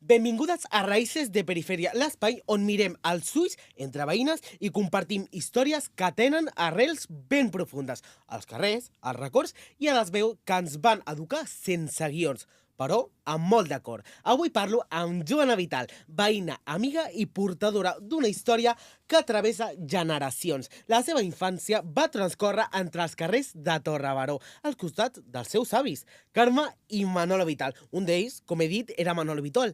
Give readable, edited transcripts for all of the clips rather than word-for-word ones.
Benvingudes a Raïces de Perifèria, l'espai on mirem els ulls entre veïnes i compartim històries que tenen arrels ben profundes, als carrers, als records i a les veus que ens van educar sense guions, però amb molt d'acord. Avui parlo amb Joana Vital, veïna, amiga i portadora d'una història que travessa generacions. La seva infància va transcórrer entre els carrers de Torrebaró, al costat dels seus avis, Carme i Manolo Vital. Un d'ells, com he dit, era Manolo Vital,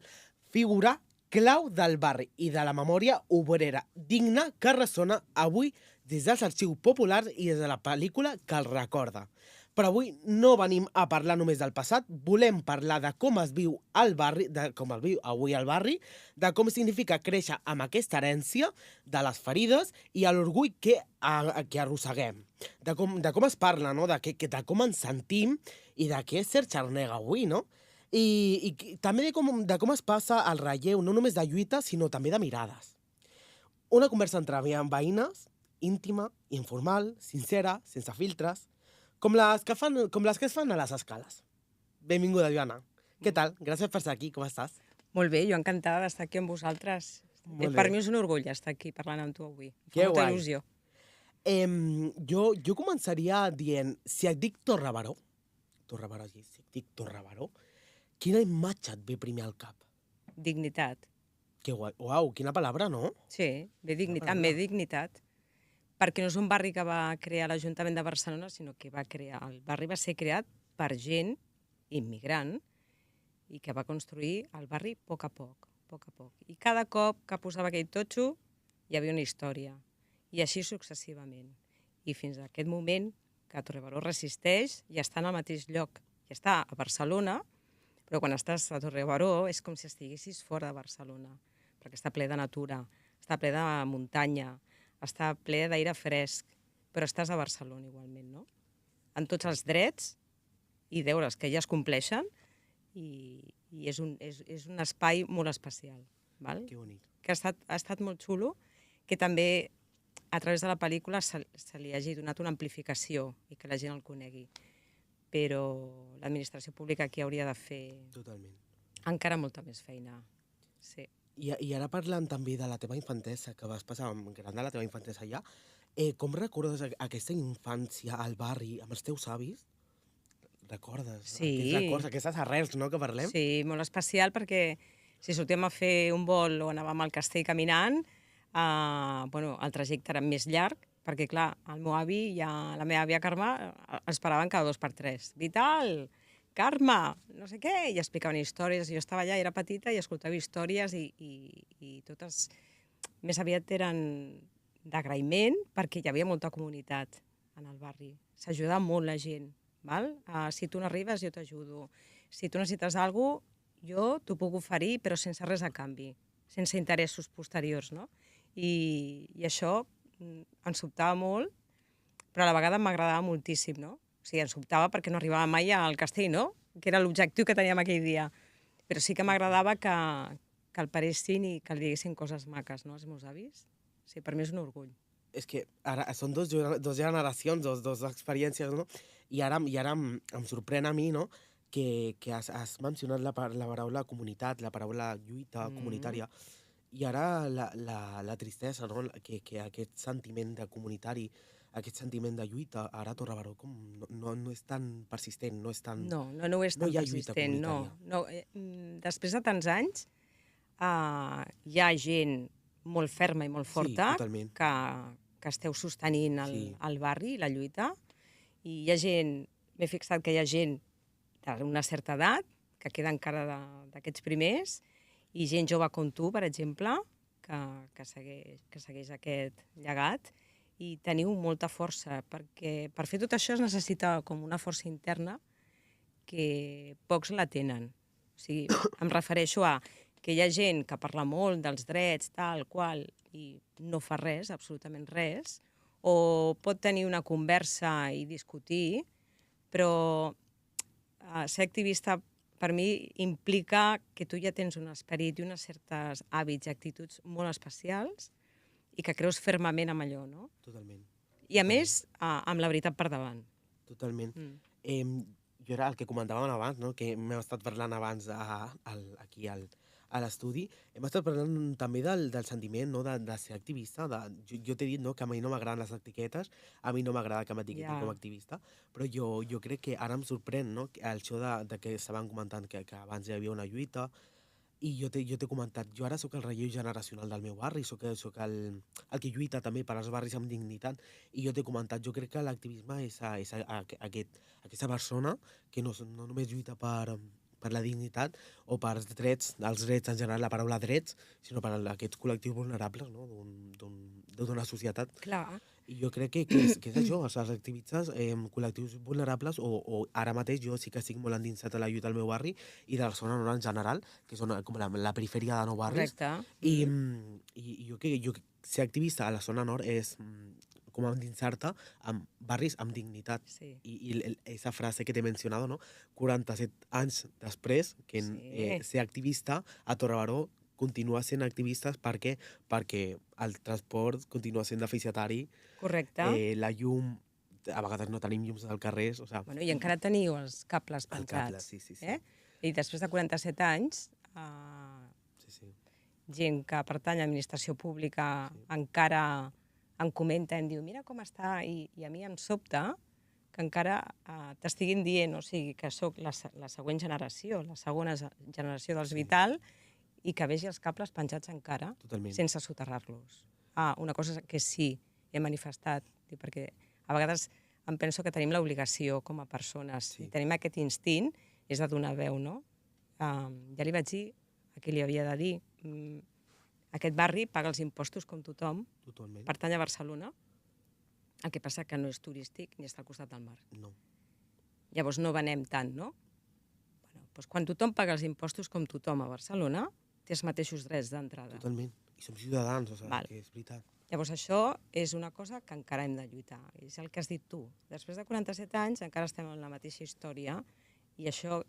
figura clau del barri i de la memòria obrera, digna que ressona avui des dels arxius populars i des de la pel·lícula que el recorda. Però avui no venim a parlar només del passat, volem parlar de com es viu al barri, de com es viu avui al barri, de com significa créixer amb aquesta herència, de les ferides i l'orgull que arrosseguem, de com es parla, no? de com ens sentim i de què és ser xarnega avui, no? I també de com es passa el relleu, no només de lluita, sinó també de mirades. Una conversa entre veïnes, íntima, informal, sincera, sense filtres, com les que es fan a les escales. Benvinguda, Joana. Què tal? Gràcies per estar aquí, com estàs? Molt bé, jo encantada d'estar aquí amb vosaltres. Per mi és un orgull estar aquí parlant amb tu avui. Que molta guai. il·lusió. Jo començaria dient, si et dic Torrebaró, si et dic Torrebaró, quina imatge et ve primer al cap? Dignitat. Que guai. Uau, quina palabra, no? Sí, ve dignitat. Perquè no és un barri que va crear l'Ajuntament de Barcelona, sinó que el barri va ser creat per gent immigrant i que va construir el barri a poc a poc. I cada cop que posava aquell totxo hi havia una història. I així successivament. I fins a aquest moment que Torrebaró resisteix i està en el mateix lloc. I està a Barcelona, però quan estàs a Torrebaró és com si estiguessis fora de Barcelona, perquè està ple de natura, està ple de muntanya, està ple d'aire fresc, però estàs a Barcelona igualment, no? En tots els drets i deures que ja es compleixen i és un espai molt especial. Val? Que bonic. Que ha estat molt xulo, que també a través de la pel·lícula se li hagi donat una amplificació i que la gent el conegui. Però l'administració pública aquí hauria de fer Totalment. encara molta més feina. Sí. I ara parlant també de la teva infantesa, que vas passar gran de la teva infantesa allà, com recordes aquesta infància al barri amb els teus avis? Recordes? Sí. Aquestes arrels, no?, que parlem? Sí, molt especial perquè si sortíem a fer un vol o anàvem al castell caminant, el trajecte era més llarg, perquè clar, el meu avi i la meva àvia Carme els paraven cada 2 per 3. Vital, Carme, no sé què, i explicaven històries. Jo estava allà, era petita, i escoltava històries i totes més aviat eren d'agraïment perquè hi havia molta comunitat en el barri. S'ajudava molt la gent. Val? Si tu n'arribes, jo t'ajudo. Si tu necessites alguna cosa, jo t'ho puc oferir, però sense res a canvi, sense interessos posteriors, no? I això ens sobtava molt, però a la vegada m'agradava moltíssim, no? O sigui, ens sobtava perquè no arribava mai al castell, no? Que era l'objectiu que teníem aquell dia. Però sí que m'agradava que el paressin i que li diguessin coses maques, no?, als meus avis. Sí, per mi és un orgull. És que ara són dos generacions, dos experiències, no? I ara em sorprèn a mi, no?, que has mencionat la paraula comunitat, la paraula lluita comunitària, i ara la tristesa, no?, que aquest sentiment de comunitari, aquest sentiment de lluita, ara a Torrebaró no és tan persistent, no és tan... No ho és tan persistent, no. Després de tants anys, hi ha gent molt ferma i molt forta que esteu sostenint el barri, la lluita, i hi ha gent, m'he fixat que hi ha gent d'una certa edat, que queda encara d'aquests primers, i gent jove com tu, per exemple, que segueix aquest llegat, i teniu molta força, perquè per fer tot això es necessita com una força interna que pocs la tenen. O sigui, em refereixo a que hi ha gent que parla molt dels drets, tal qual, i no fa res, absolutament res, o pot tenir una conversa i discutir, però ser activista per mi implica que tu ja tens un esperit i uns certs hàbits i actituds molt especials i que creus fermament en allò, no? Totalment. I a més, amb la veritat per davant. Totalment. Jo era el que comentàvem abans, no?, que m'heu estat parlant abans aquí al a l'estudi, hem estat parlant també del sentiment, no?, de ser activista. Jo t'he dit, no?, que a mi no m'agraden les etiquetes, a mi no m'agrada que m'etiquetin com a activista, però jo crec que ara em sorprèn, no?, el això de que estaven comentant que abans hi havia una lluita, i jo t'he comentat, jo ara sóc el relleu generacional del meu barri, sóc el que lluita també per als barris amb dignitat, i jo t'he comentat, jo crec que l'activisme és aquesta persona que no només lluita per la dignitat o per els drets en general, la paraula drets, sinó per aquests col·lectius vulnerables, no?, d'una societat. Clar. I jo crec que és això, els activistes col·lectius vulnerables, o ara mateix jo sí que estic molt endinsat a la lluita al meu barri i de la zona nord en general, que són com la perifèria de nou barris. Correcte. I jo ser activista a la zona nord és com endinsar-te en barris amb dignitat. Sí. I esa frase que t'he mencionat, no?, 47 anys després, que ser activista a Torre Baró continua sent activistes perquè el transport continua sent deficitari. Correcte. La llum, a vegades no tenim llums al carrer. Bueno, i encara teniu els cables penjats. Sí. I després de 47 anys, gent que pertany a l'administració pública encara em comenta, em diu, mira com està, i a mi em sobta que encara t'estiguin dient, o sigui, que sóc la següent generació, la segona generació dels Vital, i que vegi els cables penjats encara, sense soterrar-los. Una cosa que sí he manifestat, perquè a vegades em penso que tenim l'obligació com a persones, i tenim aquest instint, és de donar veu, no? Ja li vaig dir a qui li havia de dir, aquest barri paga els impostos com tothom, pertany a Barcelona, el que passa que no és turístic ni està al costat del mar. No. Llavors no venem tant, no? Doncs quan tothom paga els impostos com tothom a Barcelona, té els mateixos drets d'entrada. Totalment. I som ciutadans, o sigui, que és veritat. Llavors això és una cosa que encara hem de lluitar. És el que has dit tu. Després de 47 anys encara estem en la mateixa història, i això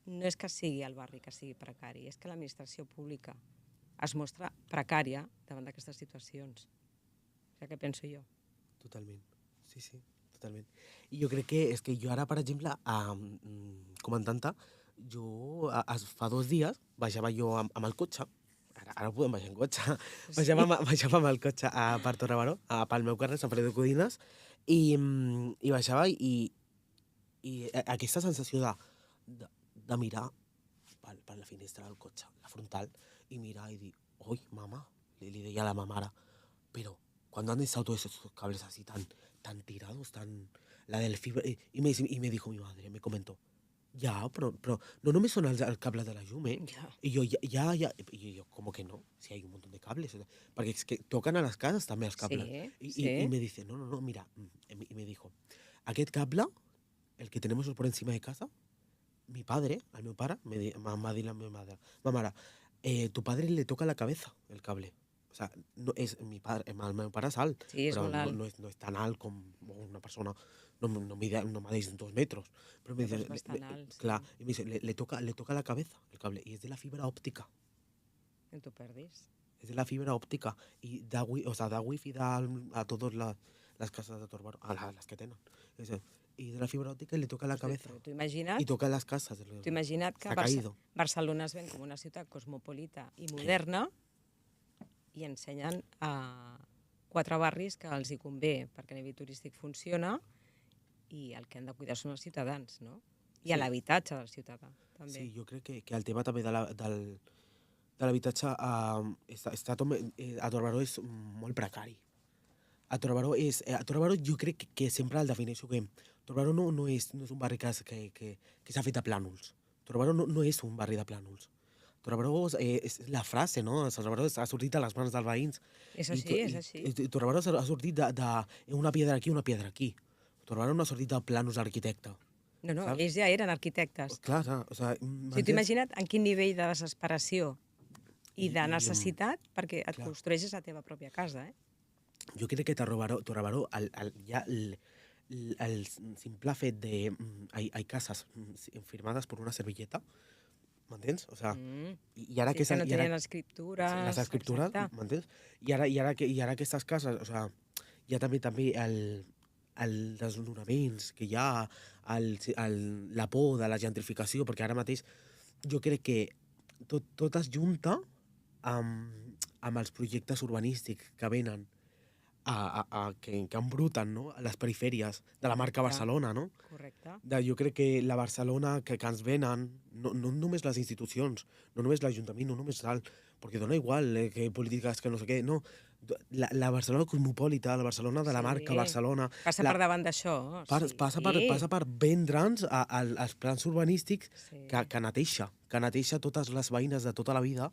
no és que sigui el barri que sigui precari, és que l'administració pública es mostra precària davant d'aquestes situacions. És el que penso jo. Totalment. Sí, totalment. I jo crec que és que jo ara, per exemple, comentant-te, jo fa 2 dies baixava jo amb el cotxe, ara podem baixar en cotxe, baixava amb el cotxe per Torre Baró, pel meu carrer, Sant Feliu de Codines, i baixava i aquesta sensació de mirar per la finestra del cotxe, la frontal, y mirar y di, ¡ay, mamá! Le decía a la mamá, pero ¿cuándo han estado todos esos cables así tan tirados, la del fibra? Y me dijo mi madre, me comentó, ya, pero no me suena el cable de la llum, ¿eh? Y yo, ya. Y yo, ¿cómo que no? Si hay un montón de cables. Porque es que tocan a las casas también los cables. Y me dice, no, mira. Y me dijo, aquest cable, el que tenemos por encima de casa, mi padre, al meu pare, m'ha dit la meva mare, tu padre le toca la cabeza el cable. O sea, no és mi padre, el meu pare és alt, però no és tan alt com una persona, no medeix 2 metros. Però me dice, clar, y me dice, le toca la cabeza el cable, y es de la fibra óptica. No t'ho perdis. Es de la fibra óptica, y da wifi a todas las casas de Torre Baró, a las que tenen. Y de la fibra óptica le toca la cabeza. T'ho imagina't? Y toca las casas. T'ho imagina't que Barcelona es ven com una ciutat cosmopolita i moderna, i ensenyen a 4 barris que els hi convé, perquè a nivell turístic funciona, i el que han de cuidar són els ciutadans, no? I a l'habitatge del ciutadà, també. Sí, jo crec que el tema també de l'habitatge a Torre Baró és molt precari. A Torre Baró jo crec que sempre el defineixo que Torre Baró no és un barri que s'ha fet de plànols. Torre Baró no és un barri de plànols. Torre Baró és la frase, no? Torre Baró ha sortit a les mans dels veïns. És així, és així. Torre Baró ha sortit d'una pedra aquí, una pedra aquí. Torre Baró no ha sortit de plànols d'arquitecte. No, ells ja eren arquitectes. Clar. O sigui, t'ho imagina't en quin nivell de desesperació i de necessitat perquè et construeixes la teva pròpia casa, eh? Jo crec que Torre Baró ja el simple fet de... Hay casas firmadas por una servilleta, ¿m'entens? O sea, y ahora que no tenen escriptures... Les escriptures, m'entens? I ara aquestes cases, o sea, hi ha també els desnonaments que hi ha, la por de la gentrificació, perquè ara mateix jo crec que tot es junta amb els projectes urbanístics que venen, que embruten, no? A les perifèries de la marca Barcelona, no? Correcte. Jo crec que la Barcelona que ens venen, no només les institucions, no només l'Ajuntament, no només perquè dona igual que polítiques que no sé què, no. La Barcelona cosmopolita, la Barcelona de la marca Barcelona... Passa per davant d'això. Passa per vendre'ns als plans urbanístics que neteja totes les veïnes de tota la vida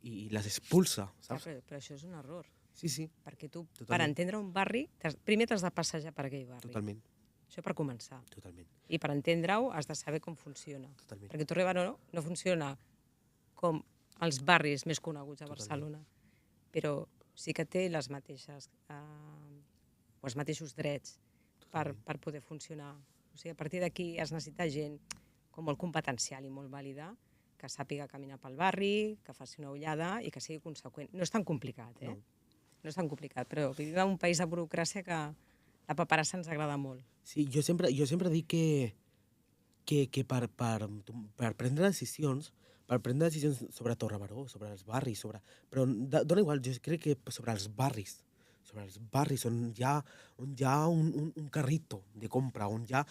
i les expulsa, saps? Però això és un error. Sí. Perquè tu, per entendre un barri, primer t'has de passejar per aquell barri. Totalment. Això per començar. Totalment. I per entendre-ho has de saber com funciona. Totalment. Perquè Torre no funciona com els barris més coneguts a Barcelona, però sí que té les mateixes, els mateixos drets per poder funcionar. O sigui, a partir d'aquí es necessita gent com molt competencial i molt vàlida, que sàpiga caminar pel barri, que faci una ullada i que sigui conseqüent. No és tan complicat, No. No és tan complicat, però vivim en un país de burocràcia que la paperassa ens agrada molt. Sí, jo sempre dic que per prendre decisions sobre Torre Baró, sobre els barris, però dona igual, jo crec que sobre els barris on hi ha un carrito de compra, on hi ha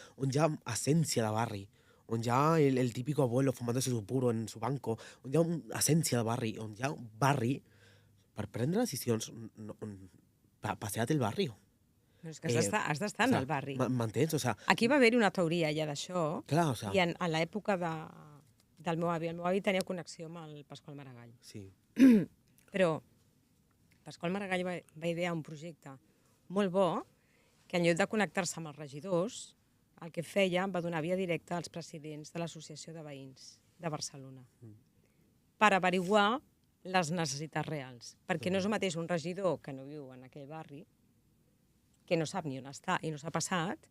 essència de barri, on hi ha el típico abuelo fumándose su puro en su banco, on hi ha una essència de barri, on hi ha un barri, per prendre decisions, passea't el barri. No, és que has d'estar en el barri. M'entens? O sea, aquí va haver-hi una teoria ja d'això, clar, o sea, i en l'època del meu avi. El meu avi tenia connexió amb el Pasqual Maragall. Sí. Però Pasqual Maragall va idear un projecte molt bo que en lloc de connectar-se amb els regidors, el que feia va donar via directa als presidents de l'Associació de Veïns de Barcelona per averiguar les necessitats reals. Perquè no és el mateix un regidor que no viu en aquell barri, que no sap ni on està i no s'ha passat,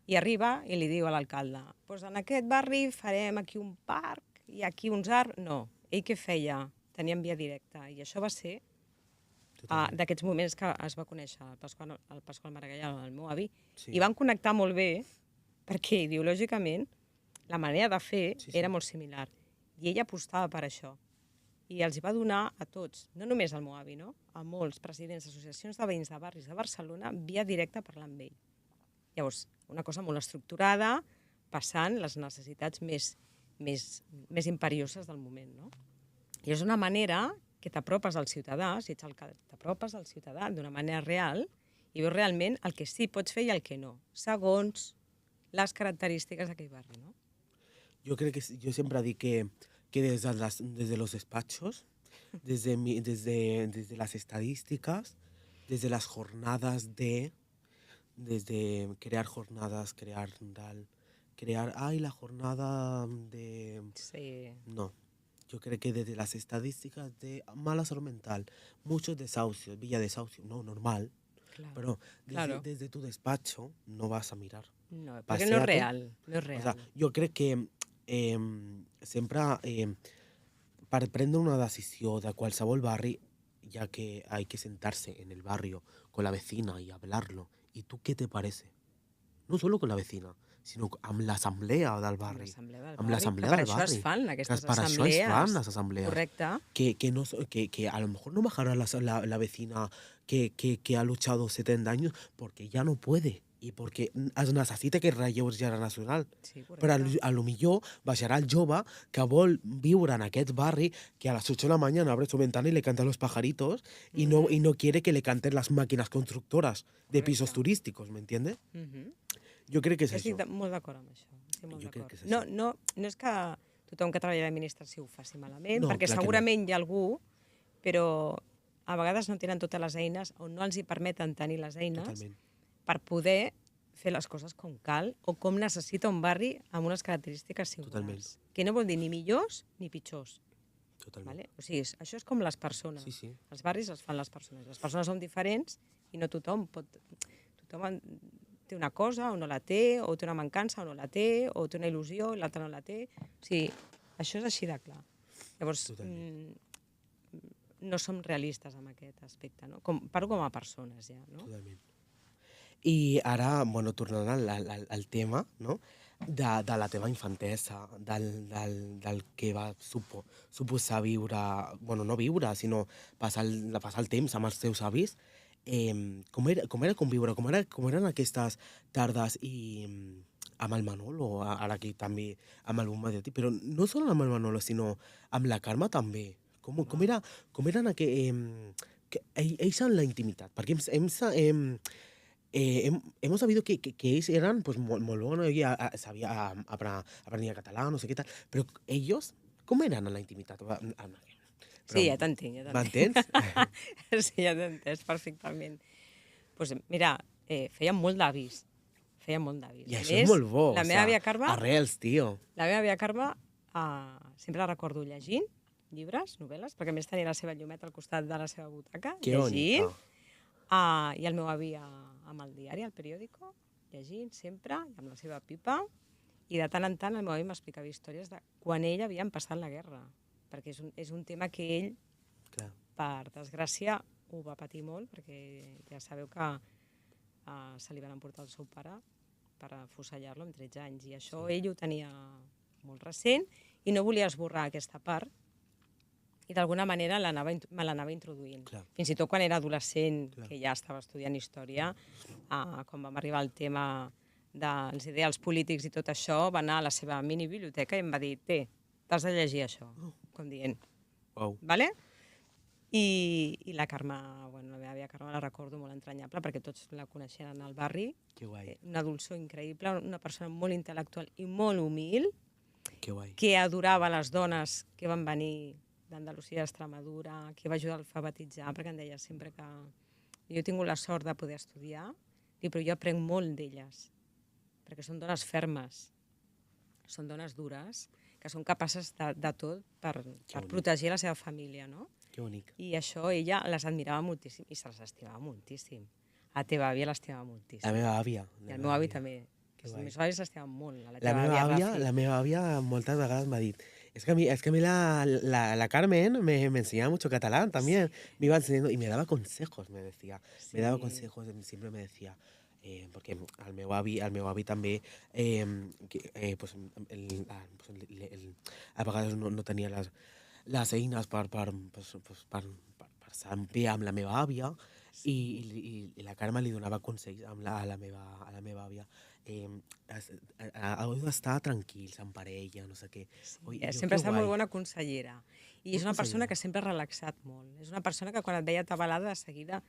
i arriba i li diu a l'alcalde pues en aquest barri farem aquí un parc i aquí uns arbres... No, ell què feia? Tenia via directa. I això va ser d'aquests moments que es va conèixer el Pasqual Maragall, el meu avi, i van connectar molt bé perquè ideològicament la manera de fer era molt similar. I ell apostava per això. I els va donar a tots, no només al meu avi, no? A molts presidents d'associacions de veïns de barris de Barcelona via directa parlant amb ell. Llavors, una cosa molt estructurada, passant les necessitats més imperioses del moment, no? I és una manera que t'apropes al ciutadà, si ets alcalde, t'apropes al ciutadà d'una manera real i veus realment el que sí pots fer i el que no, segons les característiques d'aquell barri, no? Yo siempre digo que desde los despachos, desde las estadísticas, desde las jornadas desde crear jornadas, crear la jornada de... Sí. No, yo creo que desde las estadísticas de mala salud mental, muchos desahucios, Villa Desahucio, no, normal, claro. Pero desde tu despacho no vas a mirar. No, perquè no és real, no és real. O sea, jo crec que sempre per prendre una decisió de qualsevol barri, ya que hay que sentarse en el barrio con la vecina y hablarlo. ¿Y tú qué te parece? No solo con la vecina, sinó amb l'assemblea del barri. Amb l'assemblea del barri. Per això es fan aquestes assemblees. Per això es fan les assemblees. Correcte. Que a lo mejor no bajará la vecina que ha luchado 70 años porque ya no puede. I perquè es necessita aquest relleu generacional. Sí, però a lo millor baixarà el jove que vol viure en aquest barri, que a las 8 de la mañana abre su ventana y le cantan los pajaritos y no quiere que le canten las máquinas constructoras de pisos turísticos, ¿me entiende? Jo crec que és això. Estic molt d'acord amb això. Jo crec que és això. No és que tothom que treballa a l'administració ho faci malament, perquè segurament hi ha algú, però a vegades no tenen totes les eines o no els hi permeten tenir les eines per poder fer les coses com cal o com necessita un barri amb unes característiques singulars. Que no vol dir ni millors ni pitjors. Totalment. O sigui, això és com les persones. Sí. Els barris els fan les persones. Les persones són diferents i no tothom pot... Tothom té una cosa o no la té, o té una mancança o no la té, o té una il·lusió i l'altra no la té. O sigui, això és així de clar. Llavors, no som realistes en aquest aspecte, no? Parlo com a persones ja, no? Totalment. I ara, bueno, tornant al tema, no? de la teva infantesa, del que va suposar viure, bueno, no viure, sinó passar el temps amb els teus avis, com era conviure, com eren aquestes tardes amb el Manolo, ara aquí també amb el Bombadeti, però no sols amb el Manolo, sinó amb la Carme també. Com eren ells en la intimitat? Perquè hemos sabido que ells eren pues, molt bons, aprenia català, no sé què tal, però ells com eren en la intimitat? Sí, ja t'entenc. M'entens? Sí, ja t'he entès perfectament. Doncs mira, feien molt d'avis. Feien molt d'avis. I això és molt bo. La meva àvia Carme... Arrels, tio. La meva àvia Carme sempre la recordo llegint llibres, novel·les, perquè a més tenia la seva llumeta al costat de la seva butaca, llegint. I el meu avi amb el diari, el periòdico, llegint sempre, amb la seva pipa, i de tant en tant el meu avi m'explicava històries de quan ell havia passat la guerra, perquè és un tema que ell, per desgràcia, ho va patir molt, perquè ja sabeu que se li van emportar el seu pare per afusellar-lo amb 13 anys, i això ell ho tenia molt recent i no volia esborrar aquesta part, i d'alguna manera me l'anava introduint. Fins i tot quan era adolescent, que ja estava estudiant història, quan vam arribar al tema dels ideals polítics i tot això, va anar a la seva mini biblioteca i em va dir, t'has de llegir això, com dient. Vale? I la Carme, la meva àvia Carme la recordo molt entranyable perquè tots la coneixien al barri. Una dolçor increïble, una persona molt intel·lectual i molt humil, que adorava les dones que van venir d'Andalusia, d'Extremadura, que va ajudar a alfabetitzar, perquè em deia sempre que jo he tingut la sort de poder estudiar, però jo aprenc molt d'elles, perquè són dones fermes, són dones dures, que són capaces de tot per protegir la seva família, no? Que bonic. I això ella les admirava moltíssim i se les estimava moltíssim. A la teva àvia l'estimava moltíssim. La meva àvia. I el meu avi també. Els meus avis l'estimaven molt. La meva àvia moltes vegades m'ha dit es que a mí la Carmen me enseñaba mucho catalán también, me iba enseñando y me daba consejos, me decía. Me daba consejos, siempre me decía, porque al meu avi també, a vegades no tenia les eines per saber amb la meva àvia, i la Carme li donava consells a la meva àvia. Heu d'estar tranquils en parella, no sé què. Sempre ha estat molt bona consellera. I és una persona que sempre ha relaxat molt. És una persona que quan et veia atabalada de seguida,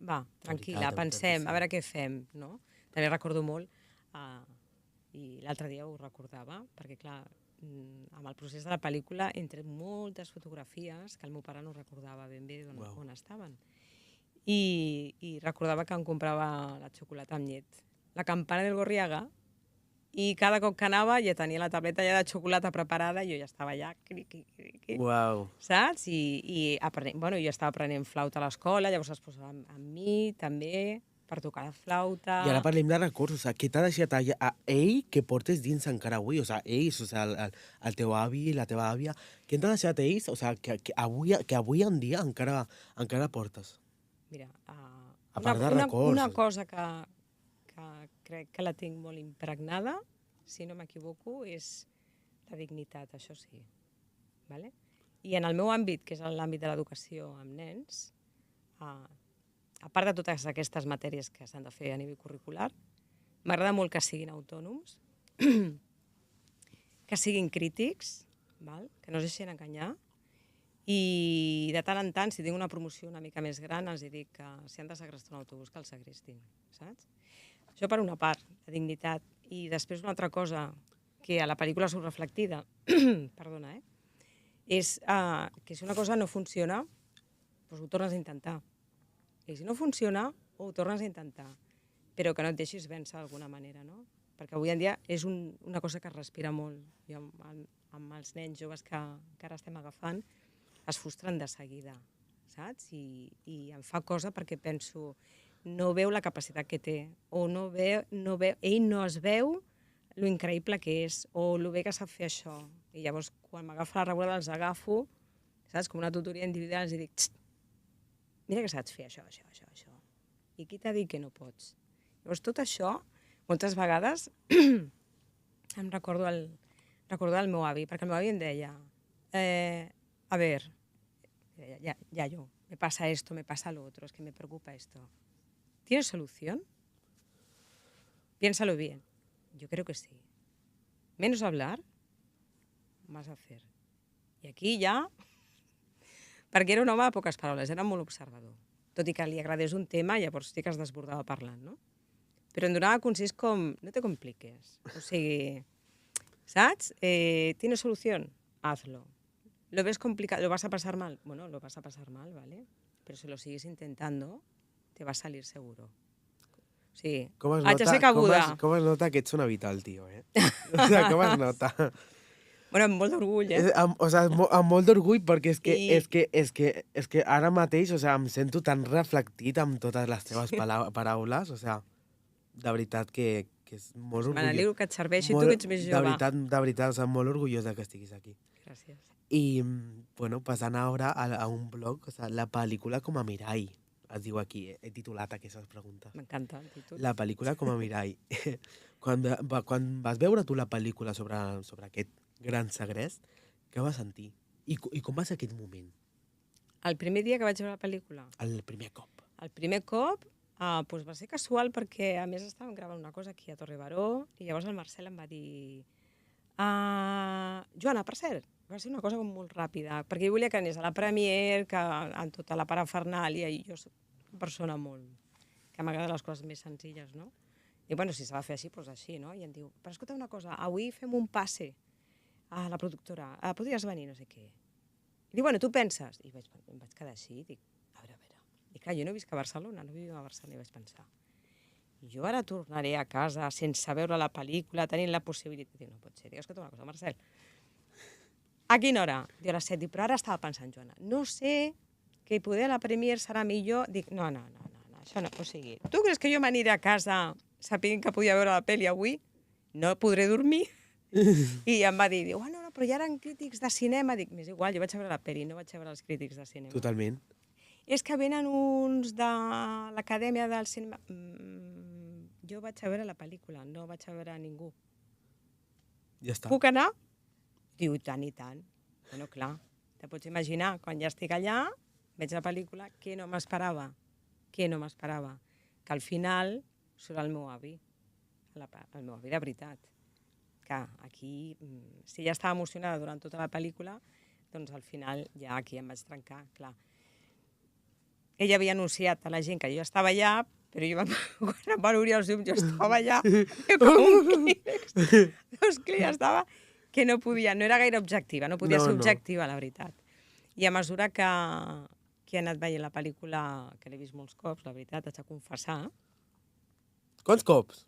va, tranquil·la, pensem, a veure què fem, no? També recordo molt, i l'altre dia ho recordava, perquè clar, amb el procés de la pel·lícula he tret moltes fotografies que el meu pare no recordava ben bé on estaven. I recordava que em comprava la xocolata amb llet, la campana del Gorriaga, i cada cop que anava ja tenia la tableta ja de xocolata preparada i jo ja estava allà, saps? I jo estava aprenent flauta a l'escola, llavors es posava amb mi també, per tocar la flauta... I ara parlem de recursos, què t'ha deixat a ell que portes dins encara avui? Ells, el teu avi i la teva àvia, què t'ha deixat ells que avui en dia encara portes? Mira, a part de records. Una cosa que crec que la tinc molt impregnada, si no m'equivoco, és la dignitat, això sí. I en el meu àmbit, que és l'àmbit de l'educació amb nens, a part de totes aquestes matèries que s'han de fer a nivell curricular, m'agrada molt que siguin autònoms, que siguin crítics, que no es deixin enganyar, i de tant en tant, si tinc una promoció una mica més gran, els dic que si han de segrestar un autobús, que el segrestin, saps? Això per una part, la dignitat. I després una altra cosa que a la pel·lícula surt reflectida, perdona, és que si una cosa no funciona, doncs ho tornes a intentar. I si no funciona, ho tornes a intentar, però que no et deixis vèncer d'alguna manera, no? Perquè avui en dia és una cosa que es respira molt. Jo amb els nens joves que ara estem agafant, es frustren de seguida, saps? I em fa cosa perquè penso, no veu la capacitat que té, o ell no es veu lo increïble que és, o lo bé que sap fer això. I llavors, quan m'agafa la rebuda, els agafo, saps? Com una tutoria individual, els dic, mira que saps fer això. I qui t'ha dit que no pots? Llavors, tot això, moltes vegades, Em recordo el meu avi, perquè el meu avi em deia, a ver, ya yo, me pasa esto, me pasa lo otro, es que me preocupa esto. ¿Tienes solución? Piénsalo bien. Yo creo que sí. Menos hablar, más hacer. I aquí ja... Perquè era un home de poques paraules, era molt observador. Tot i que li agradés un tema, llavors sí que es desbordava parlant, no? Però em donava consells com, no te compliques. O sigui, ¿sabes? ¿Tienes solución? Hazlo. ¿Lo ves complicado? ¿Lo vas a pasar mal? Bueno, lo vas a pasar mal, ¿vale? Pero si lo sigues intentando, te va a salir seguro. Sí. Com es Haig de ser cabuda. com es nota que ets una vital, tio, eh? O sigui, com es nota? Bueno, amb molt d'orgull, eh? O sigui, amb molt d'orgull, perquè és que ara mateix, o sigui, em sento tan reflectit amb totes les teves paraules, o sigui, de veritat que és molt orgullós. Me n'alegro que et serveixi, tu que ets més jove. De veritat, o sigui, molt orgullosa que estiguis aquí. Gràcies. I, bueno, passant ara a un blog, o sigui, la pel·lícula com a mirall, es diu aquí, he titulat aquestes preguntes. M'encanta el títol. La pel·lícula com a mirall. Quan vas veure tu la pel·lícula sobre aquest gran segrest, què vas sentir? I com va ser aquest moment? El primer dia que vaig veure la pel·lícula? El primer cop. El primer cop doncs va ser casual perquè, a més, estàvem gravant una cosa aquí a Torre Baró i llavors el Marcel em va dir Joana, per cert, va ser una cosa com molt ràpida, perquè jo volia que anés a la Premier, que amb tota la parafernàlia, i jo soc una persona molt... que m'agraden les coses més senzilles, no? I, bueno, si s'ha de fer així, doncs així, no? I em diu, però escolta una cosa, avui fem un passe a la productora, podries venir, no sé què. I diu, bueno, tu penses? I em vaig quedar així, i dic, a veure. I clar, jo no visc a Barcelona, no vivim a Barcelona, i vaig pensar. I jo ara tornaré a casa sense veure la pel·lícula, tenint la possibilitat. Dic, no pot ser. Dic, escolta una cosa, Marcel, a quina hora? Diu, a les 7. Dic, però ara estava pensant, Joana, no sé que poder a la Premier serà millor. Dic, no, això no. O sigui, tu creus que jo m'aniré a casa sapient que podia veure la pel·li avui? No podré dormir? I em va dir, no, però ja eren crítics de cinema. Dic, m'és igual, jo vaig a veure la pel·li, no vaig a veure els crítics de cinema. Totalment. És que venen uns de l'Acadèmia del Cinema... Jo vaig a veure la pel·lícula, no vaig a veure ningú. Ja està. Puc anar? Diu, i tant. Bueno, clar, te pots imaginar, quan ja estic allà, veig la pel·lícula, què no m'esperava? Que al final surt el meu avi. El meu avi de veritat. Que aquí, si ja estava emocionada durant tota la pel·lícula, doncs al final ja aquí em vaig trencar, clar. Ella havia anunciat a la gent que jo estava allà, però jo quan em van obrir els llums jo estava allà com un clínex. Doncs clar, ja estava que no podia, no era gaire objectiva, no podia ser objectiva, la veritat. I a mesura que he anat veient la pel·lícula, que l'he vist molts cops, la veritat, haig de confessar. Quants cops?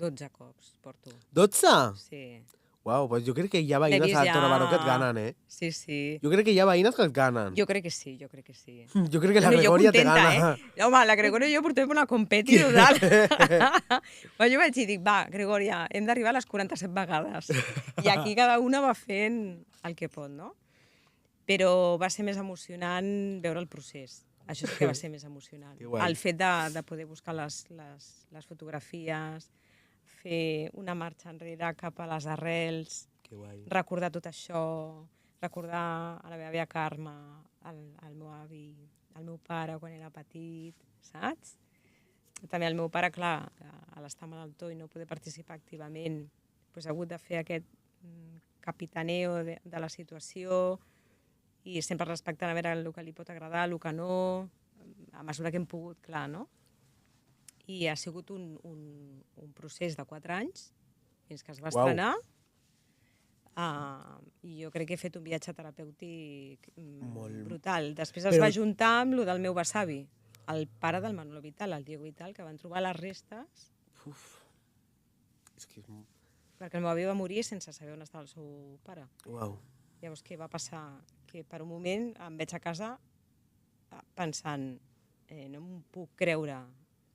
12 cops porto. 12? Sí. Uau, doncs jo crec que hi ha veïnes a Torre Baró que et ganen, eh? Sí. Jo crec que hi ha veïnes que et ganen. Jo crec que sí. Jo crec que la Gregòria te gana. Home, la Gregòria i jo portem una competi total. Però jo vaig dir, Gregòria, hem d'arribar a les 47 vegades. I aquí cada una va fent el que pot, no? Però va ser més emocionant veure el procés. Això sí que va ser més emocionant. El fet de poder buscar les fotografies, fer una marxa enrere cap a les arrels, recordar tot això, recordar a la meva àvia Carme, al meu avi, al meu pare quan era petit, saps? També el meu pare, clar, a l'estar malaltó i no poder participar activament, ha hagut de fer aquest capitaneo de la situació i sempre respectant a veure el que li pot agradar, el que no, a mesura que hem pogut, clar, no? I ha sigut un procés de 4 anys fins que es va estrenar. I jo crec que he fet un viatge terapèutic brutal. Després es va juntar amb el del meu besavi, el pare del Manolo Vital, el Diego Vital, que van trobar les restes. Perquè el meu avi va morir sense saber on estava el seu pare. Llavors, què va passar? Que per un moment em veig a casa pensant, no em puc creure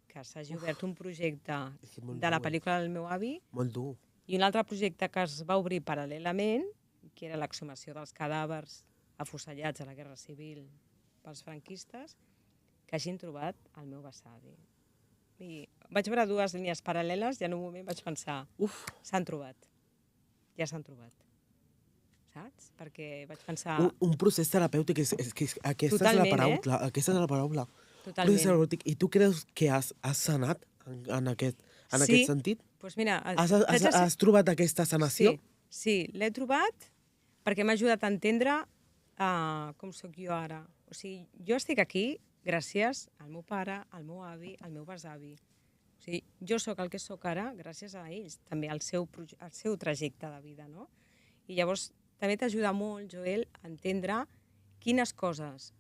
que s'hagi obert un projecte de la pel·lícula del meu avi. Molt dur. I un altre projecte que es va obrir paral·lelament, que era l'exhumació dels cadàvers afusellats a la Guerra Civil pels franquistes, que hagin trobat el meu besavi. vaig veure dues línies paral·leles i en un moment vaig pensar, s'han trobat, ja s'han trobat. Saps? Perquè vaig pensar... Un procés terapèutic, aquesta és la paraula. Aquesta és la paraula. Totalment. Procés terapèutic. I tu creus que has sanat en aquest sentit? Doncs mira... Has trobat aquesta sanació? Sí, l'he trobat perquè m'ha ajudat a entendre com sóc jo ara. O sigui, jo estic aquí gràcies al meu pare, al meu avi, al meu besavi. O sigui, jo sóc el que sóc ara gràcies a ells, també al seu trajecte de vida, no? I llavors també t'ajuda molt, Joel, a entendre quines coses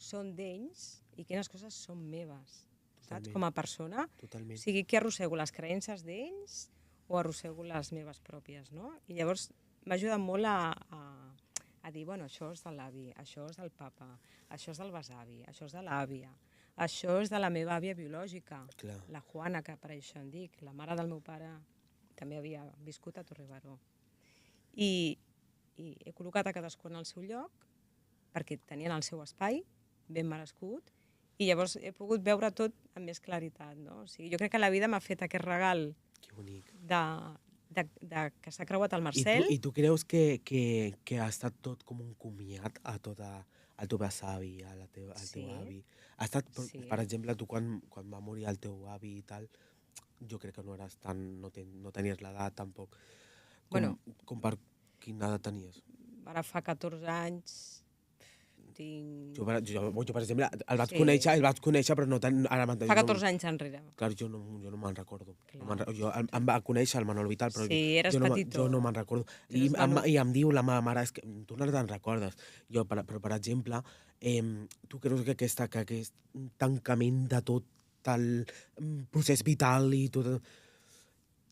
són d'ells i quines coses són meves, saps? Com a persona. Totalment. O sigui, que arrossego les creences d'ells o arrossego les meves pròpies, no? I llavors m'ha ajudat molt a dir, bueno, això és de l'avi, això és del papa, això és del besavi, això és de l'àvia, això és de la meva àvia biològica, la Juana, que per això en dic, la mare del meu pare també havia viscut a Torrebaró. I he col·locat a cadascú en el seu lloc perquè tenien el seu espai ben merescut i llavors he pogut veure tot amb més claritat, no? O sigui, jo crec que la vida m'ha fet aquest regal que s'ha creuat el Marcel. I tu creus que ha estat tot com un comiat a al teu besavi, al teu avi? Ha estat, per exemple, tu quan va morir el teu avi i tal, jo crec que no eres no tenies l'edat tampoc. Com per quina edat tenies? Ara fa 14 anys tinc... Jo, per exemple, el vaig conèixer, però no tant... Fa 14 anys enrere. Clar, jo no me'n recordo. Jo em va conèixer el Manol Vital, però jo no me'n recordo. I em diu la meva mare, és que tu no te'n recordes. Però, per exemple, tu creus que aquest tancament de tot el procés vital i tot...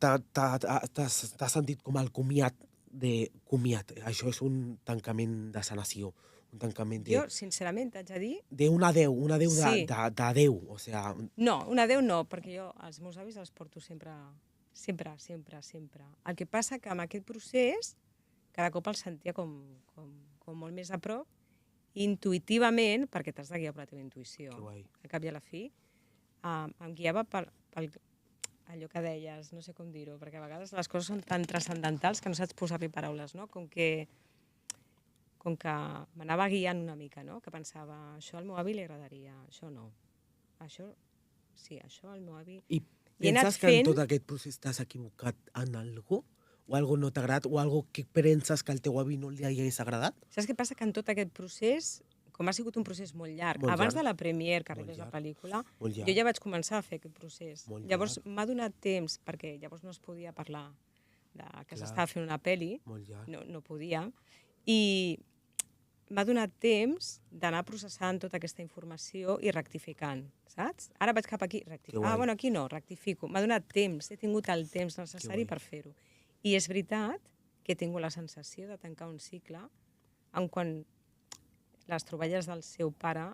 T'has sentit com el comiat de comiat. Això és un tancament de sanació. Un tancament de... Jo, sincerament, t'haig de dir... Un adeu de Déu. O sea... No, un adeu no, perquè jo els meus avis els porto sempre. El que passa que amb aquest procés cada cop els sentia com molt més a prop, intuïtivament, perquè t'has de guiar per la teva intuïció. Al cap i a la fi, em guiava pel allò que deies, no sé com dir-ho, perquè a vegades les coses són tan transcendentals que no saps posar-li paraules, no? Com que m'anava guiant una mica, no? Que pensava, això al meu avi li agradaria, això no. Això, sí, això al meu avi... I penses que en tot aquest procés t'has equivocat en alguna cosa? O algo no t'ha agradat? O algo que penses que al teu avi no li hagués agradat? Saps què passa? Que en tot aquest procés, com ha sigut un procés molt llarg, abans de la premiere, que arribés la pel·lícula, jo ja vaig començar a fer aquest procés. Llavors m'ha donat temps, perquè llavors no es podia parlar que s'estava fent una pel·li, no podia, i m'ha donat temps d'anar processant tota aquesta informació i rectificant, saps? Ara vaig cap aquí, rectificar. Bueno, aquí no, rectifico. M'ha donat temps, he tingut el temps necessari per fer-ho. I és veritat que he tingut la sensació de tancar un cicle en quan les troballes del seu pare,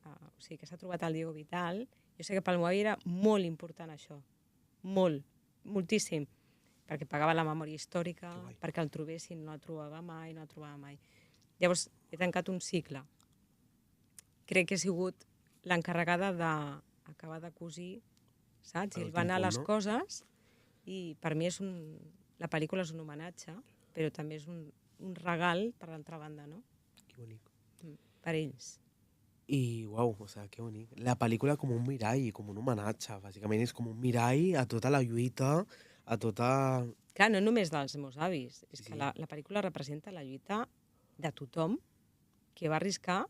o sigui, que s'ha trobat el Diego Vital, jo sé que pel meu avi era molt important això, moltíssim, perquè pagava la memòria històrica, perquè el trobessin, no el trobava mai. Llavors, he tancat un cicle. Crec que he sigut l'encarregada d'acabar de cosir, saps? I hilvanar les coses, i per mi la pel·lícula és un homenatge, però també és un regal per l'altra banda, no? Que bonic. Per ells. I, uau, o sigui, que bonic. La pel·lícula com un mirall, com un homenatge. Bàsicament és com un mirall a tota la lluita, a tota... Clar, no només dels meus avis. És que la pel·lícula representa la lluita de tothom que va arriscar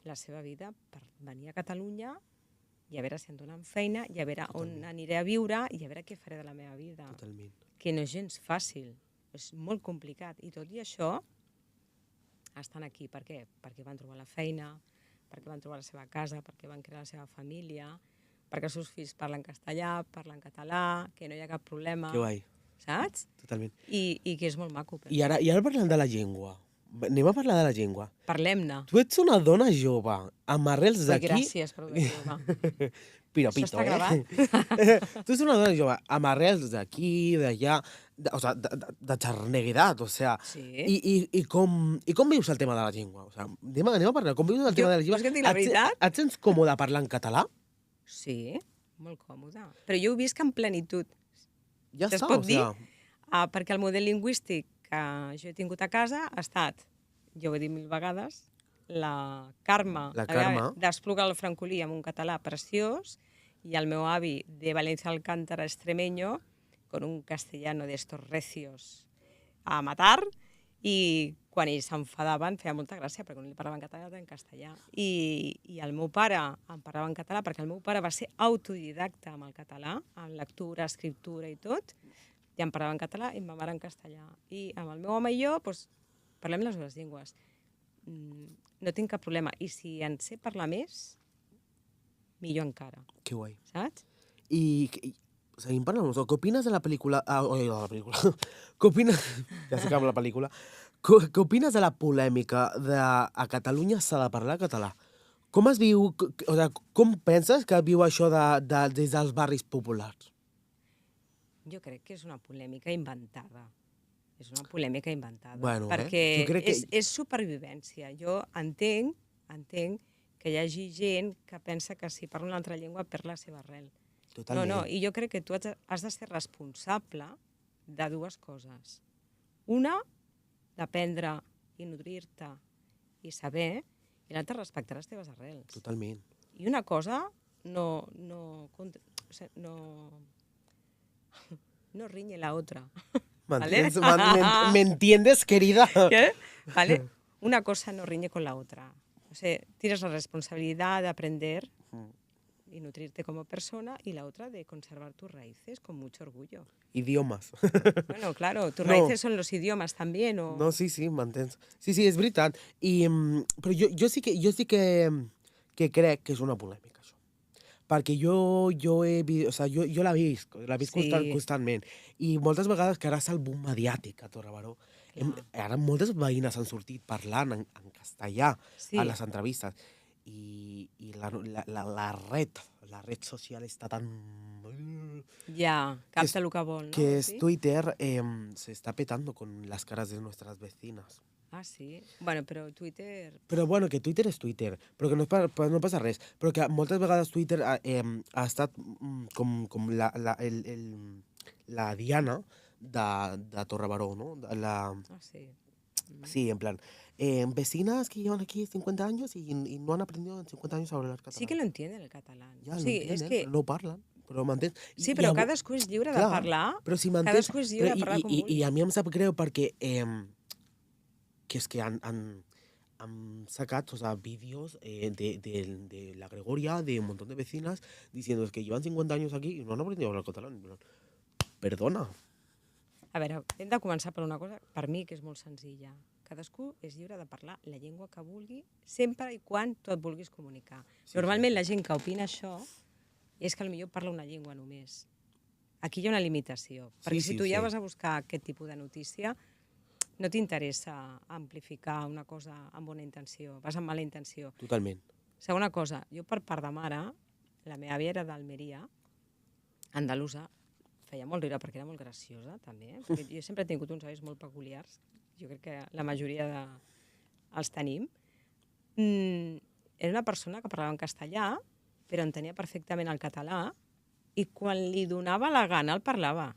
la seva vida per venir a Catalunya i a veure si em donen feina, i a veure on aniré a viure, i a veure què faré de la meva vida. Totalment. Que no és gens fàcil. És molt complicat. I tot i això, estan aquí. Per què? Perquè van trobar la feina, perquè van trobar la seva casa, perquè van crear la seva família, perquè els seus fills parlen castellà, parlen català, que no hi ha cap problema. Que guai. Saps? Totalment. I que és molt maco. I ara parlant de la llengua. Anem a parlar de la llengua. Parlem-ne. Tu ets una dona jove, amb arrels d'aquí... Gràcies per dir jove. Piropito, això està gravat? Tu ets una dona jove, amb arrels d'aquí, d'allà, de xarneguidat, o sea... Sí. I com vius el tema de la llengua? O sea, anem a parlar, com vius el tema de la llengua? Vols que et digui la veritat? Et sents còmode parlar en català? Sí, molt còmode. Però jo ho visc en plenitud. Ja es està, pot dir, perquè el model lingüístic que jo he tingut a casa ha estat, jo ho he dit 1000 vegades, la Carme d'Espluga del Francolí amb un català preciós i el meu avi de Valencia Alcántara Extremeño con un castellano de estos recios a matar, i quan ells s'enfadaven feia molta gràcia perquè no li parlaven català, en castellà. I el meu pare em parlava en català perquè el meu pare va ser autodidacta amb el català, amb lectura, escriptura i tot, i em parlava en català i ma mare en castellà. I amb el meu home i jo parlem les dues llengües. No tinc cap problema. I si en sé parlar més, millor encara. Que guai. Saps? I seguim parlant. Què opines de la pel·lícula? Què opines... Ja s'acaba la pel·lícula. Què opines de la polèmica de a Catalunya s'ha de parlar català? Com es viu... Com penses que viu això des dels barris populars? Jo crec que és una polèmica inventada. És una polèmica inventada. Bueno, perquè és supervivència. Jo entenc que hi hagi gent que pensa que si parla una altra llengua perd la seva arrel. Totalment. No, i jo crec que tu has de ser responsable de dues coses. Una, d'aprendre i nodrir-te i saber, i l'altra, respectar les teves arrels. Totalment. I una cosa no riñe la otra. ¿Me entiendes, querida? ¿Qué? ¿Vale? Una cosa no riñe con la otra. O sea, tienes la responsabilidad de aprender y nutrirte como persona, y la otra de conservar tus raíces con mucho orgullo. Idiomes. Bueno, claro, tus raíces son los idiomas también. No, sí, m'entens. Sí, és veritat. Però jo sí que crec que és una polèmica, això. Perquè jo la visc constantment. I moltes vegades que ara és el boom mediàtic a Torre Baró. Ara moltes veïnes han sortit parlant en castellà a les entrevistes. I la red social està tan... Ja, capta el que vol, ¿no? Que es Twitter se está petando con las caras de nuestras vecinas. Ah, sí? Bueno, però Twitter... Però bueno, que Twitter és Twitter, però que no passa res. Però que moltes vegades Twitter ha estat com la Diana de Torre Baró, ¿no? Ah, sí. Sí, en plan, vecinas que llevan aquí 50 años y no han aprendido en 50 años a hablar catalán. Sí que lo entienden el catalán. Ja, lo entienden, però no parlen. Però m'entens? Sí, però cadascú és lliure de parlar. Però si m'entens... Cadascú és lliure de parlar com vulgui. I a mi em sap greu perquè que és que han sacat vídeos de la Gregoria, de un montón de vecinas, diciendo que llevan 50 años aquí y no han aprendido a hablar catalán. Perdona. A veure, hem de començar per una cosa, per mi, que és molt senzilla. Cadascú és lliure de parlar la llengua que vulgui, sempre i quan tu et vulguis comunicar. Normalment la gent que opina això és que potser parla una llengua només. Aquí hi ha una limitació, perquè si tu ja vas a buscar aquest tipus de notícia, no t'interessa amplificar una cosa amb bona intenció, vas amb mala intenció. Totalment. Segona cosa, jo per part de mare, la meva àvia era d'Almeria, andalusa, feia molt riure perquè era molt graciosa, també. Perquè jo sempre he tingut uns avis molt peculiars, jo crec que la majoria els tenim. Era una persona que parlava en castellà, però entenia perfectament el català, i quan li donava la gana el parlava.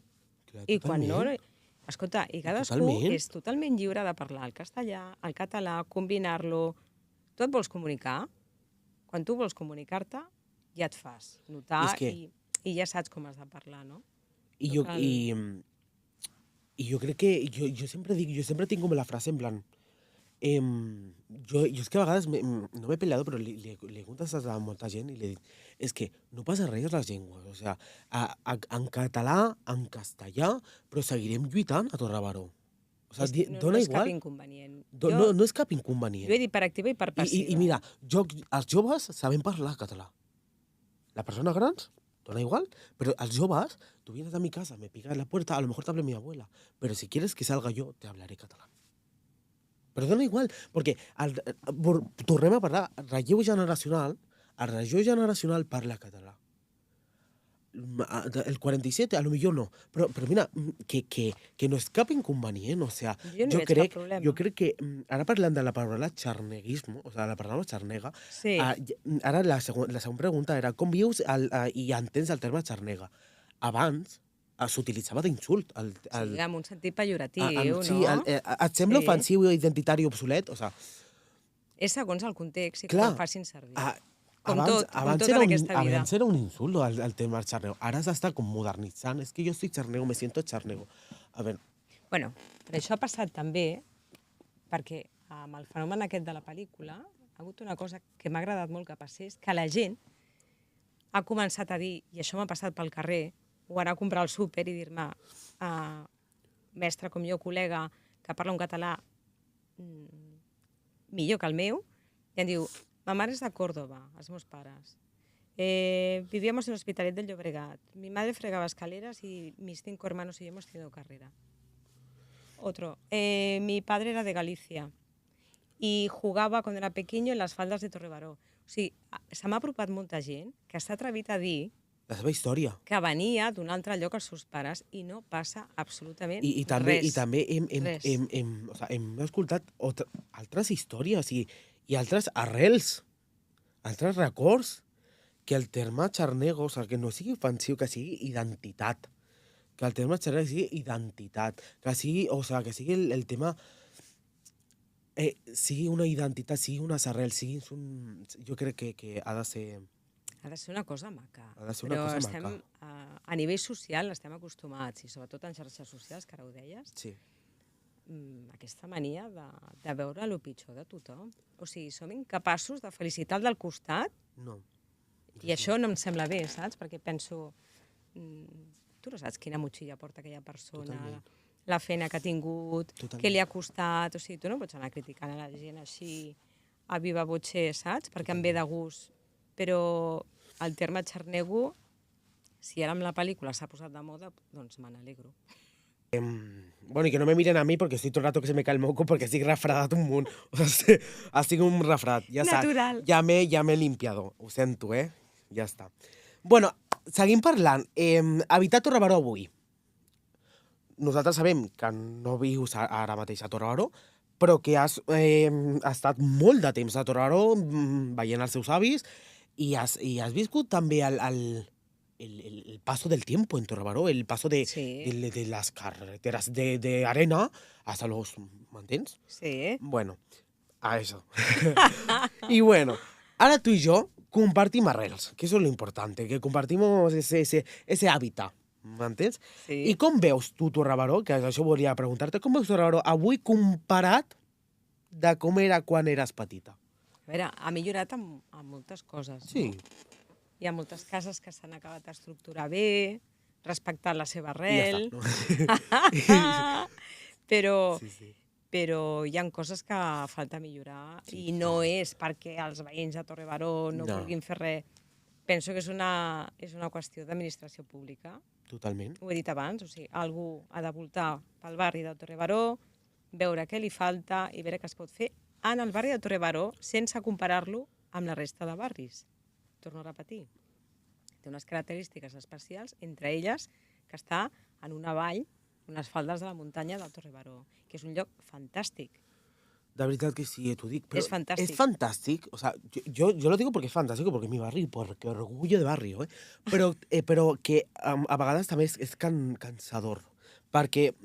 I quan no... Escolta, i cadascú és totalment lliure de parlar el castellà, el català, combinar-lo. Tu et vols comunicar? Quan tu vols comunicar-te, ja et fas notar i ja saps com has de parlar, no? I jo crec que... Jo sempre tinc com la frase en plan... Jo és que a vegades no m'he peleado, però li he contestat a molta gent i li he dit és que no passa res a les llengües. O sigui, en català, en castellà, però seguirem lluitant a Torre Baró. O sigui, dona igual. No és cap inconvenient. No és cap inconvenient. Jo he dit per activa i per passiva. I mira, els joves sabem parlar català. Les persones grans, dona igual, pero als joves, tú vienes a mi casa, me picas la puerta, a lo mejor te hable mi abuela, pero si quieres que salga yo, te hablaré catalán. Però dona igual, perquè tornem a parlar, el relleu generacional parla català. el 47, a lo millor no. Però mira, que no és cap inconvenient, o sea, jo crec que, ara parlant de la paraula xarneguisme, o sea, la paraula xarnega, sí. Ara la següent pregunta era com vius i entens el terme xarnega? Abans s'utilitzava d'insult. Sí, en un sentit pejoratiu, sí, no? Et sembla ofensiu, identitari o obsolet? O sea, és segons el context i com facin servir. Com abans tot en aquesta vida. Abans era un insult el tema del xarnego. Ara s'està com modernitzant. És que jo estic xarnego, me siento xarnego. A veure... Bueno, però això ha passat també perquè amb el fenomen aquest de la pel·lícula ha hagut una cosa que m'ha agradat molt que passés, que la gent ha començat a dir, i això m'ha passat pel carrer, o anar a comprar al súper i dir-me, mestre com jo, col·lega, que parla un català millor que el meu, i em diu, ma mare és de Córdoba, els meus pares. Vivíamos en l'Hospitalet del Llobregat. Mi madre fregaba escaleras y mis 5 hermanos y yo hemos tenido carrera. Otro, mi padre era de Galicia y jugaba cuando era pequeño en las faldas de Torrebaró. O sigui, se m'ha apropat molta gent que s'ha atrevit a dir la seva història. Que venia d'un altre lloc als seus pares i no passa absolutament res. I també hem escoltat altres històries i altres arrels, altres records, que el terme xarnego, o sigui, que no sigui ofensiu, que sigui identitat. Que el terme xarnego sigui identitat. Que sigui, o sigui, que sigui el tema... sigui una identitat, sigui unes arrels, sigui un... Jo crec que ha de ser... Ha de ser una cosa maca. Ha de ser una cosa maca. A nivell social estem acostumats, i sobretot en xarxes socials, que ara ho deies, sí. Aquesta mania de veure el pitjor de tothom. O sigui, som incapaços de felicitar el del costat, no. I això no em sembla bé, saps? Perquè penso, tu no saps quina motxilla porta aquella persona, totalment. La feina que ha tingut, totalment. Què li ha costat, o sigui, tu no pots anar criticant a la gent així a viva voce, saps? Perquè em ve de gust. Però el terme xarnego, si ara amb la pel·lícula s'ha posat de moda, doncs me n'alegro. Bueno, y que no me miren a mí porque estoy todo el rato que se me cae el moco porque estoy refredat un munt. O sea, estic un refredat. Ja natural. Ja m'he limpiado. Ho sento, Ja està. Bueno, seguim parlant. Habitar Torrebaró avui. Nosaltres sabem que no vius ara mateix a Torrebaró, però que has estat molt de temps a Torrebaró veient els seus avis i has viscut també el paso del tiempo en Torrebaró, el paso de las carreteras de arena hasta los... ¿Mantens? Sí. Bueno, a eso. Y bueno, ahora tú y yo compartimos arrels, que eso es lo importante, que compartimos ese hábitat, m'entens? Sí. I com veus tu Torrebaró, que això volia preguntar-te, com veus Torrebaró avui comparat de com era quan eres petita? A veure, ha millorat en moltes coses. Sí. No? Hi ha moltes cases que s'han acabat d'estructurar bé, respectant la seva arrel. Ja està, no? Però hi ha coses que falta millorar i no és perquè els veïns de Torrebaró no vulguin fer res. Penso que és una qüestió d'administració pública. Totalment. Ho he dit abans, o sigui, algú ha de voltar pel barri de Torrebaró, veure què li falta i veure què es pot fer en el barri de Torrebaró sense comparar-lo amb la resta de barris. Torno a repetir, té unes característiques especials, entre elles que està en una vall, unes faldes de la muntanya del Torrebaró, que és un lloc fantàstic. De veritat que sí, t'ho dic. Però es fantàstic. Es fantàstic. O sea, yo lo digo porque es fantástico, porque es mi barrio, porque orgullo de barrio, Però que a vegades també és cansador. Perquè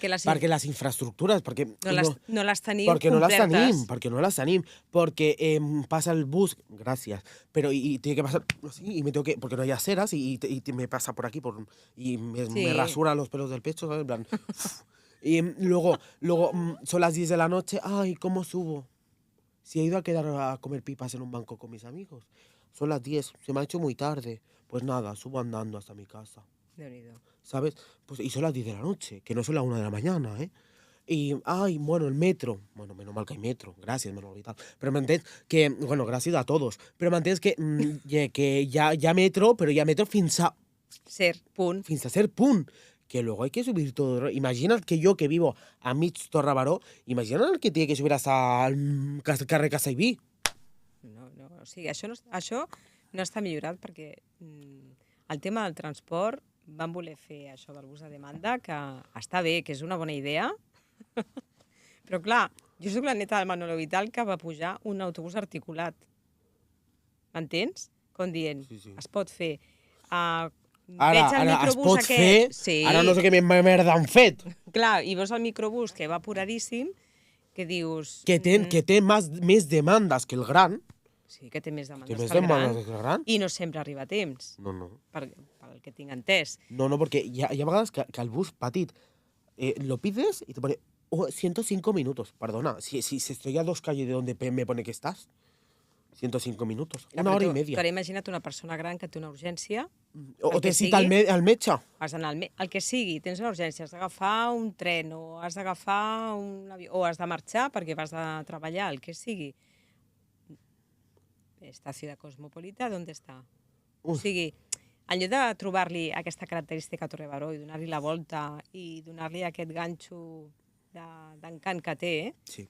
les infraestructures... No les tenim completes. Perquè no les tenim. Perquè passa el bus, gràcies, però y tiene que pasar así, y me tengo que... Porque no hay aceras y me pasa por aquí y me rasura los pelos del pecho, ¿sabes? En plan... Y luego son las 10 de la noche, ay, ¿cómo subo? Si he ido a quedar a comer pipas en un banco con mis amigos. Son las 10, se me ha hecho muy tarde. Pues nada, subo andando hasta mi casa. ¿Sabes? Pues, y son las 10 de la noche, que no son las 1 de la mañana, Y, ay, bueno, el metro. Bueno, menos mal que hay metro, gracias, menos mal. Pero m'entens que, bueno, gràcies a tots. Però m'entens que hi ha metro, però hi ha metro fins a... Cert punt. Fins a cert punt. Que luego hay que subir todo. Imagina que yo que vivo a mig Torrebaró, imagina el que tiene que subir hasta el carrer Castellví. No, o sigui, això no està millorat perquè El tema del transport, van voler fer això del bus a demanda, que està bé, que és una bona idea, però clar, jo soc la neta del Manolo Vital que va pujar un autobús articulat. M'entens? Com dient, es pot fer. Veig el Ara es microbús pot fer, Sí. ara no sé què merda han fet. Clar, i veus el microbús que va apuradíssim, que dius... Que té més demandes que el gran. Sí, que té més Té demandes més que el demandes que el gran. I no sempre arriba a temps, No. pel que tinc entès. No, perquè hi ha vegades que el bus petit lo pides y te pone 105 minutos. Perdona, si estoy a 2 calles de donde me pone que estás, 105 minutos. Una hora y media. Tu ara imagina't una persona gran que té una urgència... O te cita al metge. Has d'anar el que sigui, tens una urgència, has d'agafar un tren o has d'agafar un avió o has de marxar perquè vas de treballar, el que sigui. Esta ciutat cosmopolita, d'on està? O sigui, en lloc de trobar-li aquesta característica a Torre Baró i donar-li la volta i donar-li aquest ganxo d'encant que té, Sí.